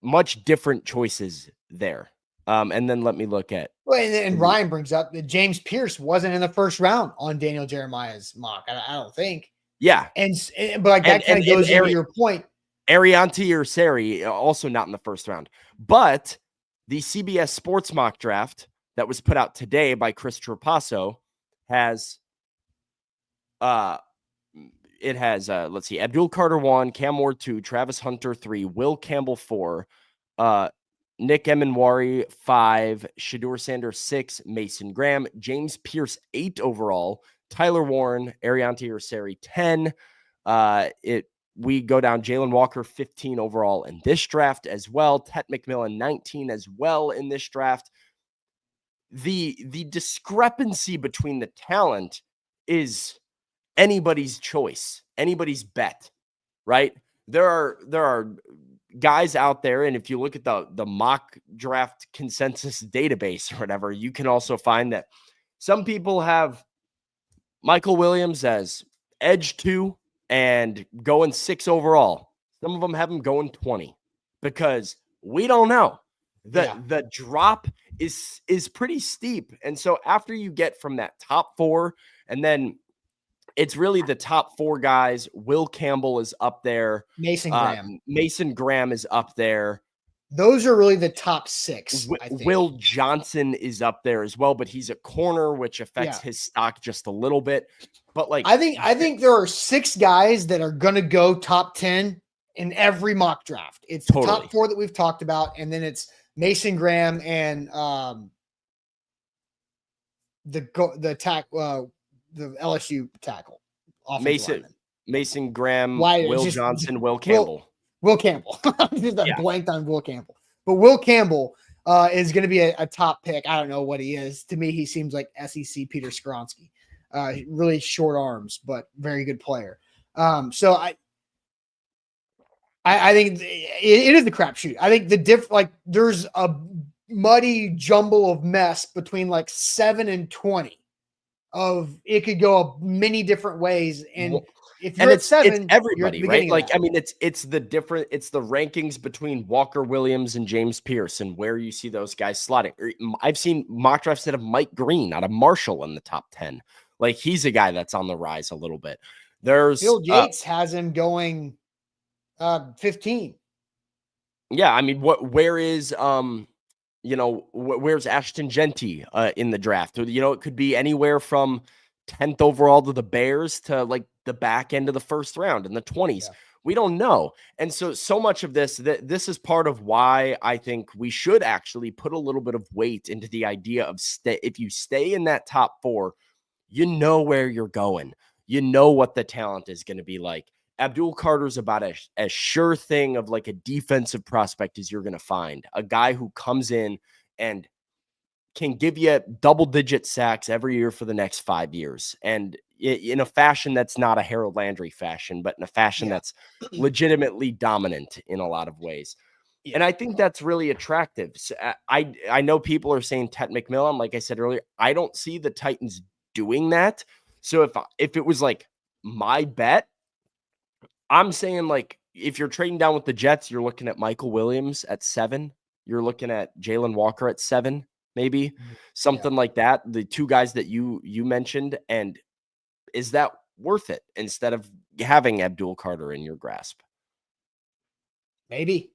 much different choices there. And then let me look at. Well, and Ryan brings up that James Pierce wasn't in the first round on Daniel Jeremiah's mock. I don't think. Yeah, but that kind of goes into your point. Ariante or Sari also not in the first round, but the CBS Sports mock draft that was put out today by Chris Trapasso has let's see, Abdul Carter 1, Cam Ward 2, Travis Hunter 3, Will Campbell 4, Nick Emenwari 5, Shedeur Sanders 6, Mason Graham, James Pierce 8 overall, Tyler Warren, Ariante or Sari 10. We go down Jalen Walker 15 overall in this draft as well. Tet McMillan 19 as well in this draft. The discrepancy between the talent is anybody's choice, anybody's bet, right? There are guys out there, and if you look at the mock draft consensus database or whatever, you can also find that some people have Michael Williams as edge 2 and going 6 overall. Some of them have him going 20 because we don't know. The drop is pretty steep. And so after you get from that top 4, and then it's really the top 4 guys. Will Campbell is up there. Mason Graham. Mason Graham is up there. Those are really the top 6. I think. Will Johnson is up there as well, but he's a corner, which affects his stock just a little bit. But I think there are 6 guys that are going to go top 10 in every mock draft. It's the top 4 that we've talked about, and then it's Mason Graham and the LSU tackle. Mason Graham, Will Johnson, Will Campbell. Will Campbell. Just blanked on Will Campbell. But Will Campbell is going to be a top pick. I don't know what he is. To me, he seems like SEC Peter Skoronski. Really short arms, but very good player. So I think it is the crapshoot. I think there's a muddy jumble of mess between 7 and 20. Of it could go many different ways, and if you're at 7, it's everybody, right? It's the rankings between Walker Williams and James Pierce and where you see those guys slotting. I've seen mock drafts that have Mike Green out of Marshall in the top 10. He's a guy that's on the rise a little bit. There's Bill Yates has him going 15. Yeah, where is where's Ashton Genty in the draft? It could be anywhere from 10th overall to the Bears to the back end of the first round in the 20s. Yeah. We don't know. And so much of this this is part of why I think we should actually put a little bit of weight into the idea of if you stay in that top 4, you know where you're going. You know what the talent is going to be like. Abdul Carter's about as sure thing of like a defensive prospect as you're going to find. A guy who comes in and can give you double-digit sacks every year for the next 5 years. And in a fashion that's not a Harold Landry fashion, but in a fashion that's legitimately dominant in a lot of ways. Yeah. And I think that's really attractive. So I know people are saying Ted McMillan. Like I said earlier, I don't see the Titans doing that. So if it was like my bet, I'm saying like if you're trading down with the Jets, you're looking at Michael Williams at 7. You're looking at Jalen Walker at 7, maybe something like that. The 2 guys that you mentioned. And is that worth it instead of having Abdul Carter in your grasp? Maybe.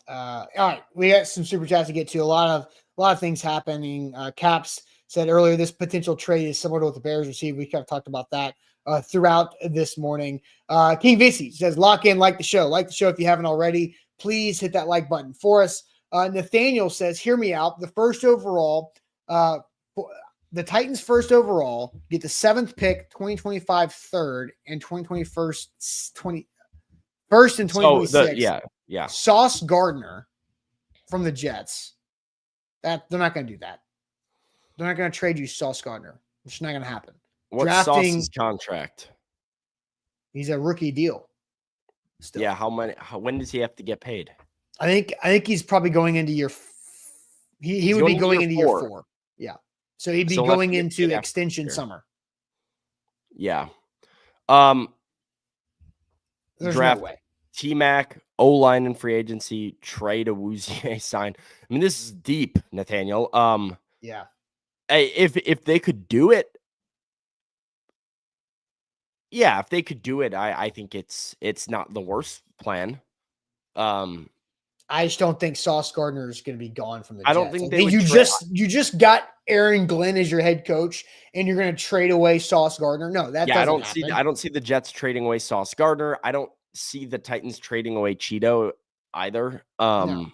All right, we got some super chats to get to. A lot of things happening. Caps said earlier this potential trade is similar to what the Bears received. We kind of talked about that throughout this morning. King Visi says, lock in, like the show. Like the show if you haven't already. Please hit that like button for us. Nathaniel says, hear me out. The first overall, the Titans first overall get the 7th pick, 2025 third, and 2021 first and 2026. Yeah. Sauce Gardner from the Jets. That they're not going to do that. They're not going to trade you Sauce Gardner. It's not going to happen. What's Sauce's contract? He's a rookie deal. Still. Yeah, when does he have to get paid? I think he's probably going into year. He would be going into year 4. Yeah, so he'd be going into extension summer. Yeah. There's draft no way. T-Mac, O-line and free agency, trade a Wouzier sign. I mean, this is deep, Nathaniel. Yeah. If they could do it, I think it's not the worst plan. I just don't think Sauce Gardner is going to be gone from the Jets. I don't think you just got Aaron Glenn as your head coach, and you're going to trade away Sauce Gardner. No, that doesn't happen. I don't see the Jets trading away Sauce Gardner. I don't see the Titans trading away Cheeto either. No.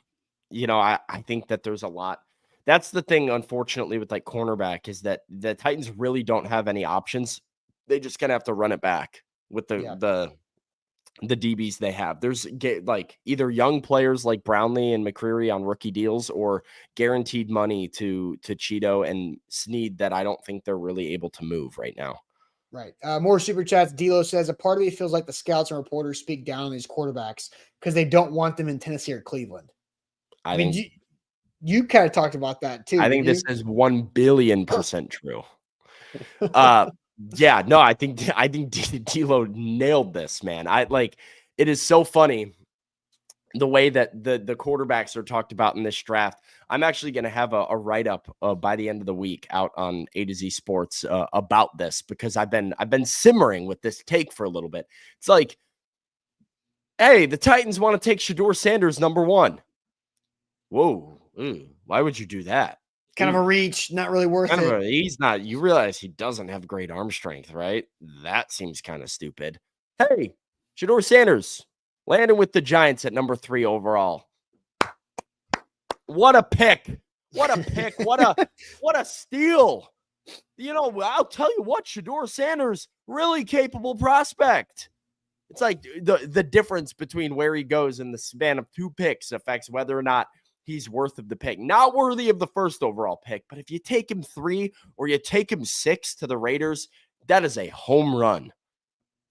I think that there's a lot. That's the thing, unfortunately, with like cornerback is that the Titans really don't have any options. They just kind of have to run it back with the DBs they have. There's like either young players like Brownlee and McCreary on rookie deals or guaranteed money to Cheeto and Snead that I don't think they're really able to move right now. Right. More super chats. D'Lo says, a part of me feels like the scouts and reporters speak down on these quarterbacks because they don't want them in Tennessee or Cleveland. I mean, you kind of talked about that too. I think this is 1 billion% true. Yeah, no, I think D'Lo nailed this, man. It is so funny the way that the quarterbacks are talked about in this draft. I'm actually going to have a write-up by the end of the week out on A to Z Sports about this because I've been simmering with this take for a little bit. It's like, hey, the Titans want to take Shedeur Sanders number 1. Whoa, why would you do that? Kind of a reach, not really worth it. He's not. You realize he doesn't have great arm strength, right? That seems kind of stupid. Hey, Shedeur Sanders landing with the Giants at number 3 overall. What a pick! What a pick! What a steal! I'll tell you what, Shedeur Sanders, really capable prospect. It's like the difference between where he goes in the span of 2 picks affects whether or not he's worth of the pick. Not worthy of the first overall pick, but if you take him 3 or you take him 6 to the Raiders, that is a home run.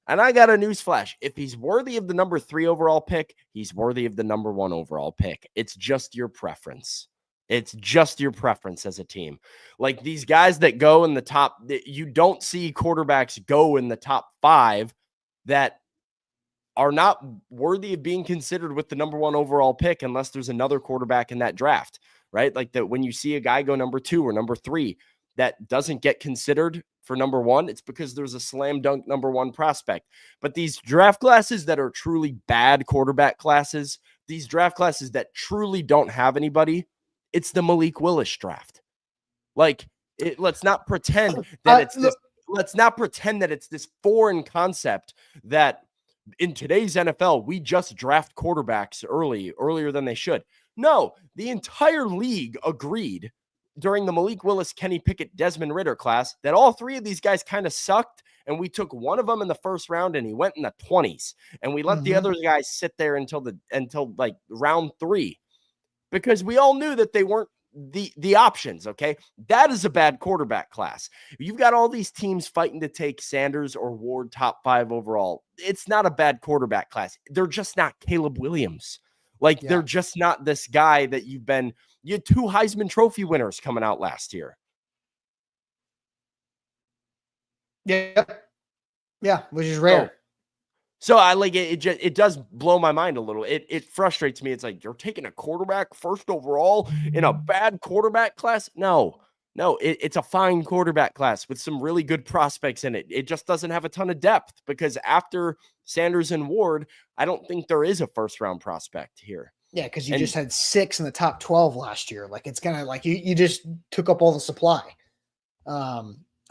And I got a newsflash. If he's worthy of the number 3 overall pick, he's worthy of the number 1 overall pick. It's just your preference. It's just your preference as a team. Like these guys that go in the top, you don't see quarterbacks go in the top 5 that are not worthy of being considered with the number 1 overall pick unless there's another quarterback in that draft, right? Like that when you see a guy go number 2 or number 3 that doesn't get considered for number 1, it's because there's a slam dunk number 1 prospect. But these draft classes that are truly bad quarterback classes, these draft classes that truly don't have anybody, it's the Malik Willis draft. Like, let's not pretend that it's this. let's not pretend that it's this foreign concept that in today's NFL, we just draft quarterbacks earlier than they should. No, the entire league agreed during the Malik Willis, Kenny Pickett, Desmond Ridder class that all three of these guys kind of sucked. And we took one of them in the first round and he went in the 20s. And we let the other guys sit there until like round 3 because we all knew that they weren't the options. Okay. That is a bad quarterback class. You've got all these teams fighting to take Sanders or Ward top 5 overall. It's not a bad quarterback class. They're just not Caleb Williams. Like they're just not this guy that you had 2 Heisman Trophy winners coming out last year. Yeah, which is rare. So I like it. It does blow my mind a little. It frustrates me. It's like you're taking a quarterback first overall in a bad quarterback class. No, it's a fine quarterback class with some really good prospects in it. It just doesn't have a ton of depth because after Sanders and Ward, I don't think there is a first round prospect here. Yeah, because you just had 6 in the top 12 last year. Like it's kind of like you just took up all the supply.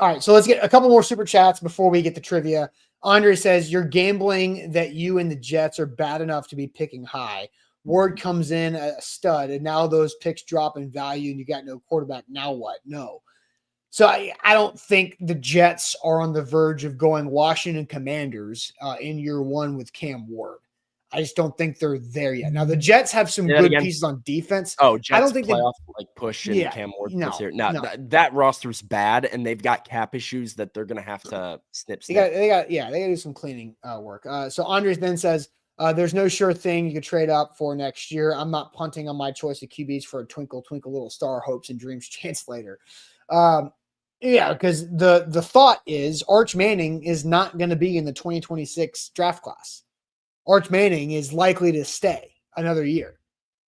All right, so let's get a couple more super chats before we get to trivia. Andre says, you're gambling that you and the Jets are bad enough to be picking high. Ward comes in a stud, and now those picks drop in value, and you got no quarterback. Now what? No. So I don't think the Jets are on the verge of going Washington Commanders in year 1 with Cam Ward. I just don't think they're there yet. Now the Jets have some good pieces on defense. Oh, Jets I don't think playoff like push and Cam Ward puts here. Now that roster's bad, and they've got cap issues that they're going to have to snip. They got to do some cleaning work. So Andres then says, there's no sure thing you could trade up for next year. I'm not punting on my choice of QBs for a twinkle, twinkle, little star hopes and dreams chance later. Because the thought is Arch Manning is not going to be in the 2026 draft class. Arch Manning is likely to stay another year.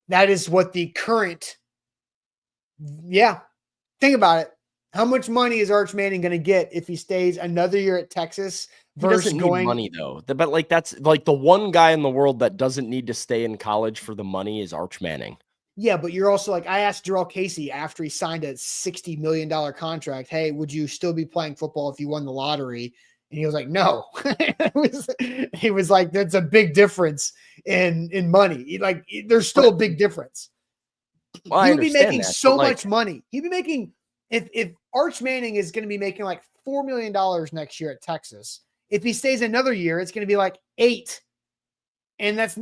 That is what the current. Yeah. Think about it. How much money is Arch Manning going to get if he stays another year at Texas versus need money though? But like that's like the one guy in the world that doesn't need to stay in college for the money is Arch Manning. Yeah, but you're also like, I asked Jarrell Casey after he signed a $60 million contract, hey, would you still be playing football if you won the lottery? And he was like, no. He was like, that's a big difference in money. Like, there's still a big difference. Well, he would be making so much money. He'd be making, if Arch Manning is going to be making like $4 million next year at Texas, if he stays another year, it's going to be like 8. And that's,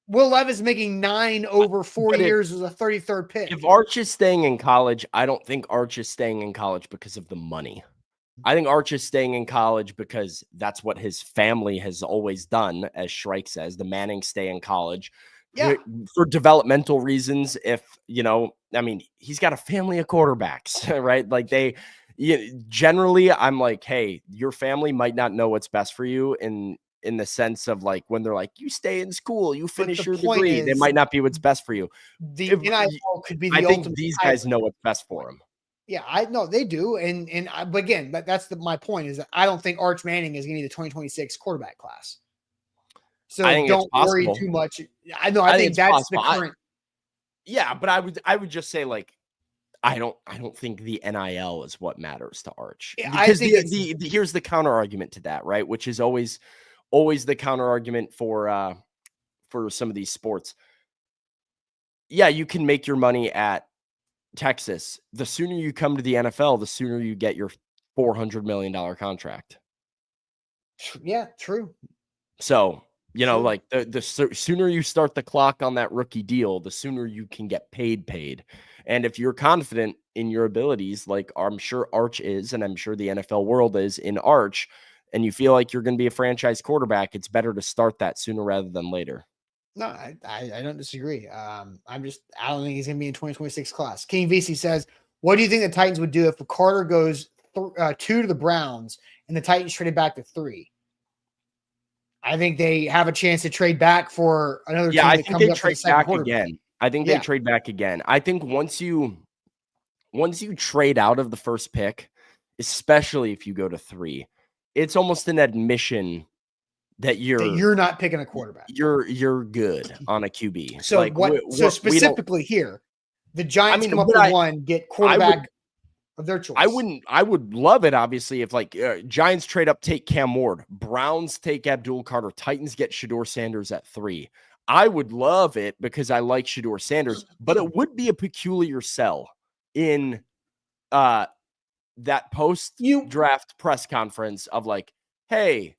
Will Levis is making 9 over 4 years as a 33rd pick. If Arch is staying in college, I don't think Arch is staying in college because of the money. I think Arch is staying in college because that's what his family has always done, as Shrike says. The Mannings stay in college for developmental reasons. If, he's got a family of quarterbacks, right? Like generally, I'm like, hey, your family might not know what's best for you in the sense of like when they're like, you stay in school, you finish your degree, they might not be what's best for you. The NIL could be the ultimate. I think these guys know what's best for them. Yeah, I know they do. But again, that's my point is that I don't think Arch Manning is going to be the 2026 quarterback class. So don't worry too much. I think that's possible. The current. But I would just say like, I don't think the NIL is what matters to Arch. Because here's the counter argument to that, right? Which is always the counter argument for some of these sports. Yeah, you can make your money at Texas. The sooner you come to the NFL, the sooner you get your $400 million contract. Yeah, true. So, like the sooner you start the clock on that rookie deal, the sooner you can get paid. And if you're confident in your abilities, like I'm sure Arch is, and I'm sure the NFL world is in Arch, and you feel like you're going to be a franchise quarterback, it's better to start that sooner rather than later. No, I don't disagree. I don't think he's going to be in 2026 class. King VC says, what do you think the Titans would do if Carter goes 2 to the Browns and the Titans traded back to 3? I think they have a chance to trade back for another team. I think they trade back again. They trade back again. I think once you trade out of the first pick, especially if you go to 3, it's almost an admission that you're not picking a quarterback. You're good on a QB. So specifically here, the Giants come up with 1, get quarterback. of their choice. I would love it, obviously, if like Giants trade up, take Cam Ward, Browns take Abdul Carter, Titans get Shedeur Sanders at 3. I would love it because I like Shedeur Sanders, but it would be a peculiar sell in that post-draft press conference of like, hey,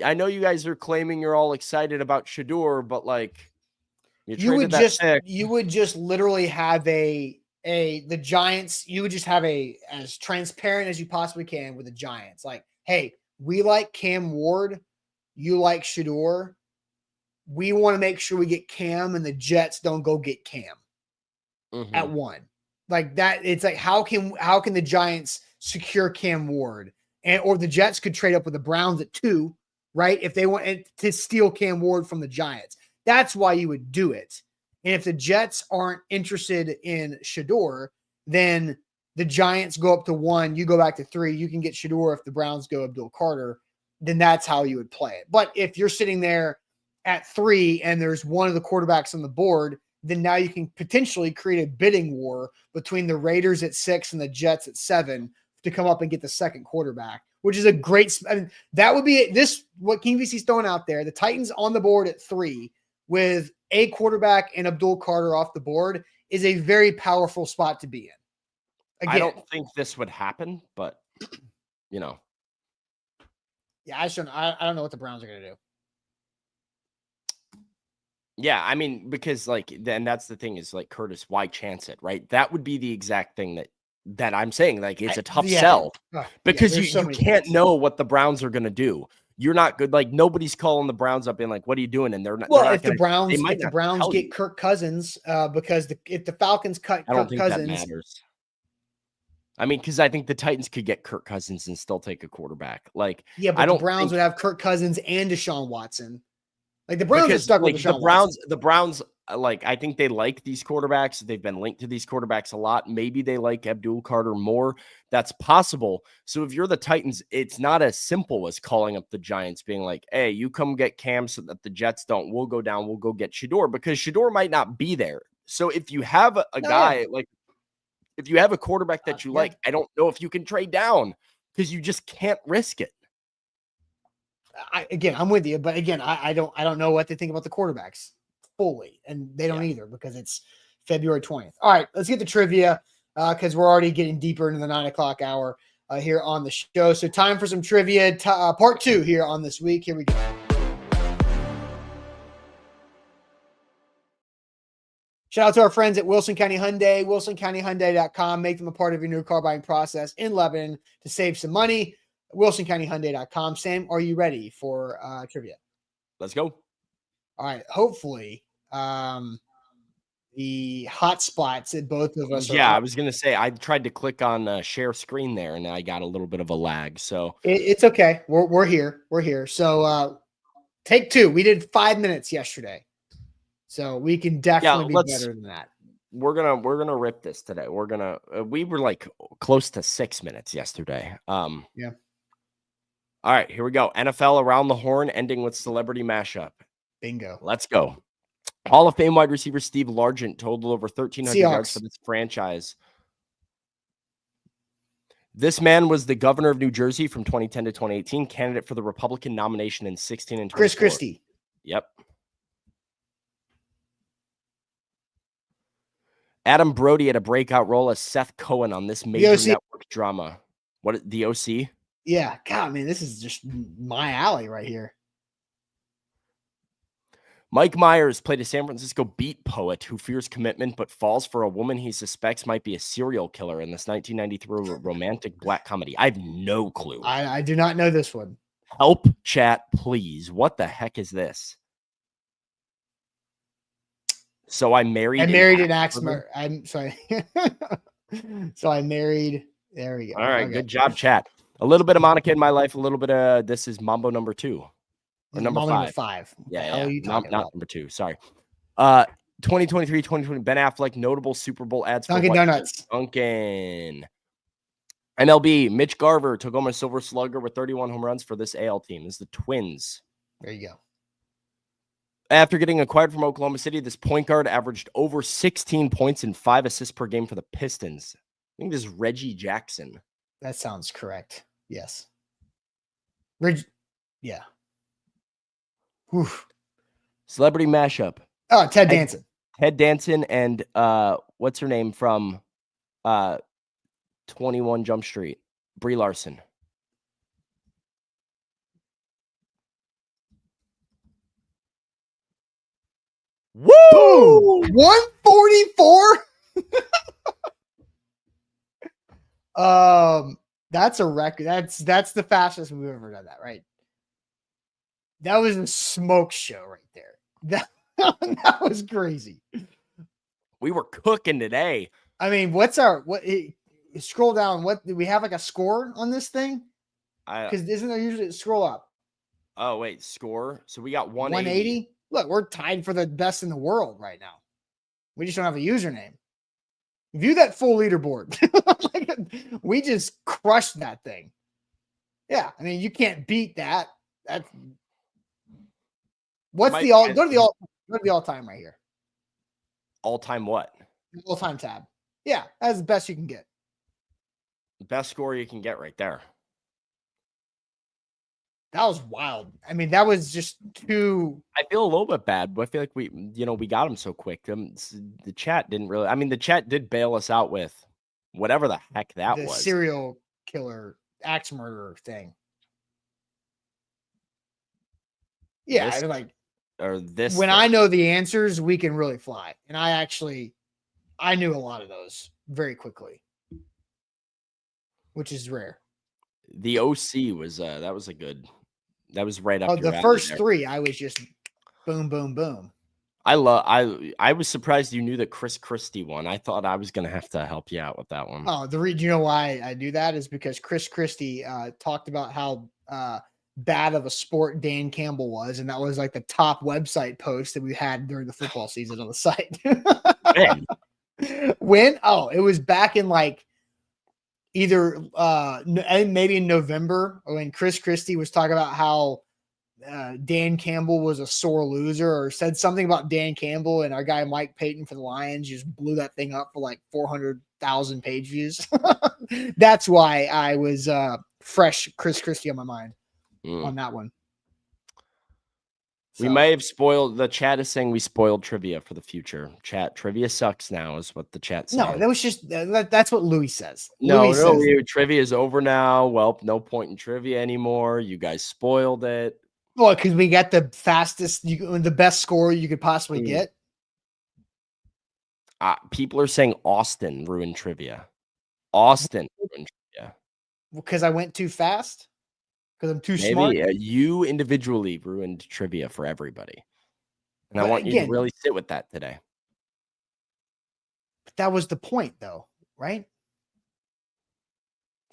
I know you guys are claiming you're all excited about Shedeur, but like you would just literally have the Giants, you would just have as transparent as you possibly can with the Giants. Like, hey, we like Cam Ward, you like Shedeur. We want to make sure we get Cam, and the Jets don't go get Cam at 1. Like that, it's like how can the Giants secure Cam Ward, or the Jets could trade up with the Browns at 2, right? If they want to steal Cam Ward from the Giants, that's why you would do it. And if the Jets aren't interested in Shedeur, then the Giants go up to 1, you go back to 3. You can get Shedeur if the Browns go Abdul Carter. Then that's how you would play it. But if you're sitting there at 3 and there's one of the quarterbacks on the board, then now you can potentially create a bidding war between the Raiders at 6 and the Jets at 7 to come up and get the second quarterback, which is a great. I mean, that would be what King VC's throwing out there. The Titans on the board at 3 with a quarterback and Abdul Carter off the board is a very powerful spot to be in. Again, I don't think this would happen, but yeah, I don't know what the Browns are going to do. Yeah, I mean, because like then that's the thing is like, Curtis, why chance it, right? That would be the exact thing that I'm saying. Like it's a tough sell because you can't know what the Browns are going to do. You're not good. Like nobody's calling the Browns up and like, what are you doing? And they're not. Well, if the Browns get Kirk Cousins, because if the Falcons cut Kirk Cousins, that matters. I mean, because I think the Titans could get Kirk Cousins and still take a quarterback. Like, yeah, but the Browns would have Kirk Cousins and Deshaun Watson. Like the Browns are stuck with Deshaun Watson. The Browns, like I think they like these quarterbacks. They've been linked to these quarterbacks a lot. Maybe they like Abdul Carter more. That's possible. So if you're the Titans, it's not as simple as calling up the Giants, being like, "Hey, you come get Cam so that the Jets don't. We'll go down. We'll go get Shedeur," because Shedeur might not be there. So if you have a guy like, if you have a quarterback that you like, I don't know if you can trade down because you just can't risk it. I'm with you, but again, I don't know what they think about the quarterbacks fully, and they don't either because it's February 20th. All right, let's get to trivia because we're already getting deeper into the 9:00 hour here on the show. So time for some trivia, part 2 here on This Week. Here we go. Shout out to our friends at Wilson County Hyundai, wilsoncountyhyundai.com. Make them a part of your new car buying process in Lebanon to save some money. WilsonCountyHyundai.com. Sam, are you ready for trivia? Let's go. All right. Hopefully, the hot spots at both of us. I was going to say, I tried to click on share screen there, and I got a little bit of a lag. So it's okay. We're here. We're here. So take 2. We did 5 minutes yesterday, so we can definitely be better than that. We're gonna rip this today. We were like close to 6 minutes yesterday. Yeah. All right, here we go. NFL Around the Horn, ending with celebrity mashup. Bingo. Let's go. Hall of Fame wide receiver Steve Largent totaled over 1,300 yards for this franchise. This man was the governor of New Jersey from 2010 to 2018, candidate for the Republican nomination in 16 and 24. Chris Christie. Yep. Adam Brody had a breakout role as Seth Cohen on this major network drama. What, the OC? Yeah. God, man, this is just my alley right here. Mike Myers played a San Francisco beat poet who fears commitment but falls for a woman he suspects might be a serial killer in this 1993 romantic black comedy. I have no clue. I do not know this one. Help, chat, please. What the heck is this? So I married an axe murderer. I'm sorry. So I married. There we go. All right. Okay. Good job, chat. A little bit of Monica in my life. A little bit of this is Mambo number 2 or number 5. Number 5. Yeah. Not number 2. Sorry. 2023, 2020. Ben Affleck, notable Super Bowl ads. Dunkin' Donuts. Dunkin'. MLB. Mitch Garver took home a Silver Slugger with 31 home runs for this AL team. This is the Twins. There you go. After getting acquired from Oklahoma City, this point guard averaged over 16 points and 5 assists per game for the Pistons. think this is Reggie Jackson. That sounds correct. Yes. Yeah. Whew. Celebrity mashup. Oh, Ted Danson. Ted Danson and what's her name from 21 Jump Street? Brie Larson. Woo! 144. That's a record. That's the fastest we've ever done that, right? That was a smoke show right there. That was crazy. We were cooking today. I mean, scroll down. What do we have, like a score on this thing? Because isn't there usually scroll up? Oh wait, score. So we got 180. Look, we're tied for the best in the world right now. We just don't have a username. View that full leaderboard. We just crushed that thing. Yeah, I mean, you can't beat that. That's go to the all-time right here. All-time what? All-time tab. Yeah, that's the best you can get. Best score you can get right there. That was wild. I mean, that was just too. I feel a little bit bad, but I feel like we got him so quick. The chat didn't really. I mean, the chat did bail us out with whatever the heck that was. Serial killer, axe murderer thing. Yeah, when I know the answers, we can really fly. And I knew a lot of those very quickly, which is rare. The OC was that was right up. The first three, I was just boom, boom, boom. I was surprised you knew that Chris Christie won. I thought I was gonna have to help you out with that one. Oh, you know why I do that is because Chris Christie talked about how bad of a sport Dan Campbell was, and that was like the top website post that we had during the football season on the site. When? Oh, it was back in like either maybe in November when Chris Christie was talking about how Dan Campbell was a sore loser, or said something about Dan Campbell, and our guy Mike Payton for the Lions just blew that thing up for like 400,000 page views. That's why I was fresh Chris Christie on my mind on that one. We may have spoiled. The chat is saying we spoiled trivia for the future. Chat, trivia sucks now is what the chat said. No, that was just that's what Louis says. Trivia is over now. Well, no point in trivia anymore. You guys spoiled it. Well, because we got the fastest, the best score you could possibly get. People are saying Austin ruined trivia. Austin ruined trivia. Because I went too fast? Because I'm too smart? You individually ruined trivia for everybody. And I want you to really sit with that today. But that was the point, though, right?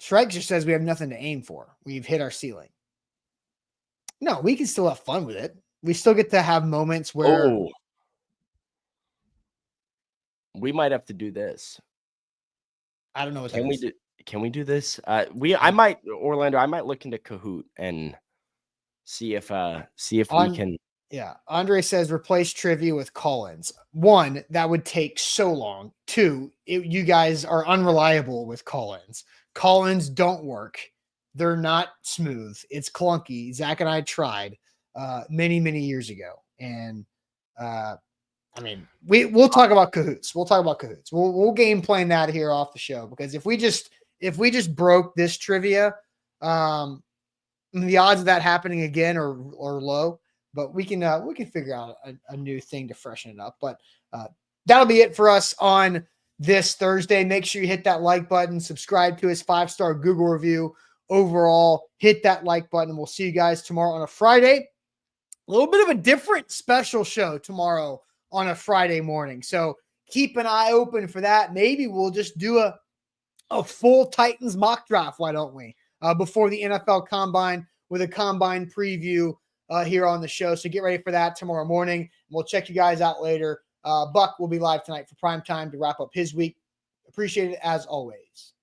Shrek just says we have nothing to aim for. We've hit our ceiling. No, we can still have fun with it. We still get to have moments where we might have to do this. I don't know what Can we do this? I might look into Kahoot and see if we can. Yeah. Andre says replace trivia with call-ins. 1, that would take so long. 2, you guys are unreliable with call-ins. Call-ins don't work. They're not smooth. It's clunky. Zach and I tried many, many years ago. And I mean, we'll talk about Kahoots. We'll game plan that here off the show, because if we just broke this trivia, the odds of that happening again are low, but we can figure out a new thing to freshen it up. But that'll be it for us on this Thursday. Make sure you hit that like button, subscribe to us, 5-star Google review. Overall, hit that like button. We'll see you guys tomorrow on a Friday. A little bit of a different special show tomorrow on a Friday morning. So keep an eye open for that. Maybe we'll just do a full Titans mock draft. Why don't we? Before the NFL Combine, with a Combine preview here on the show. So get ready for that tomorrow morning. We'll check you guys out later. Buck will be live tonight for prime time to wrap up his week. Appreciate it as always.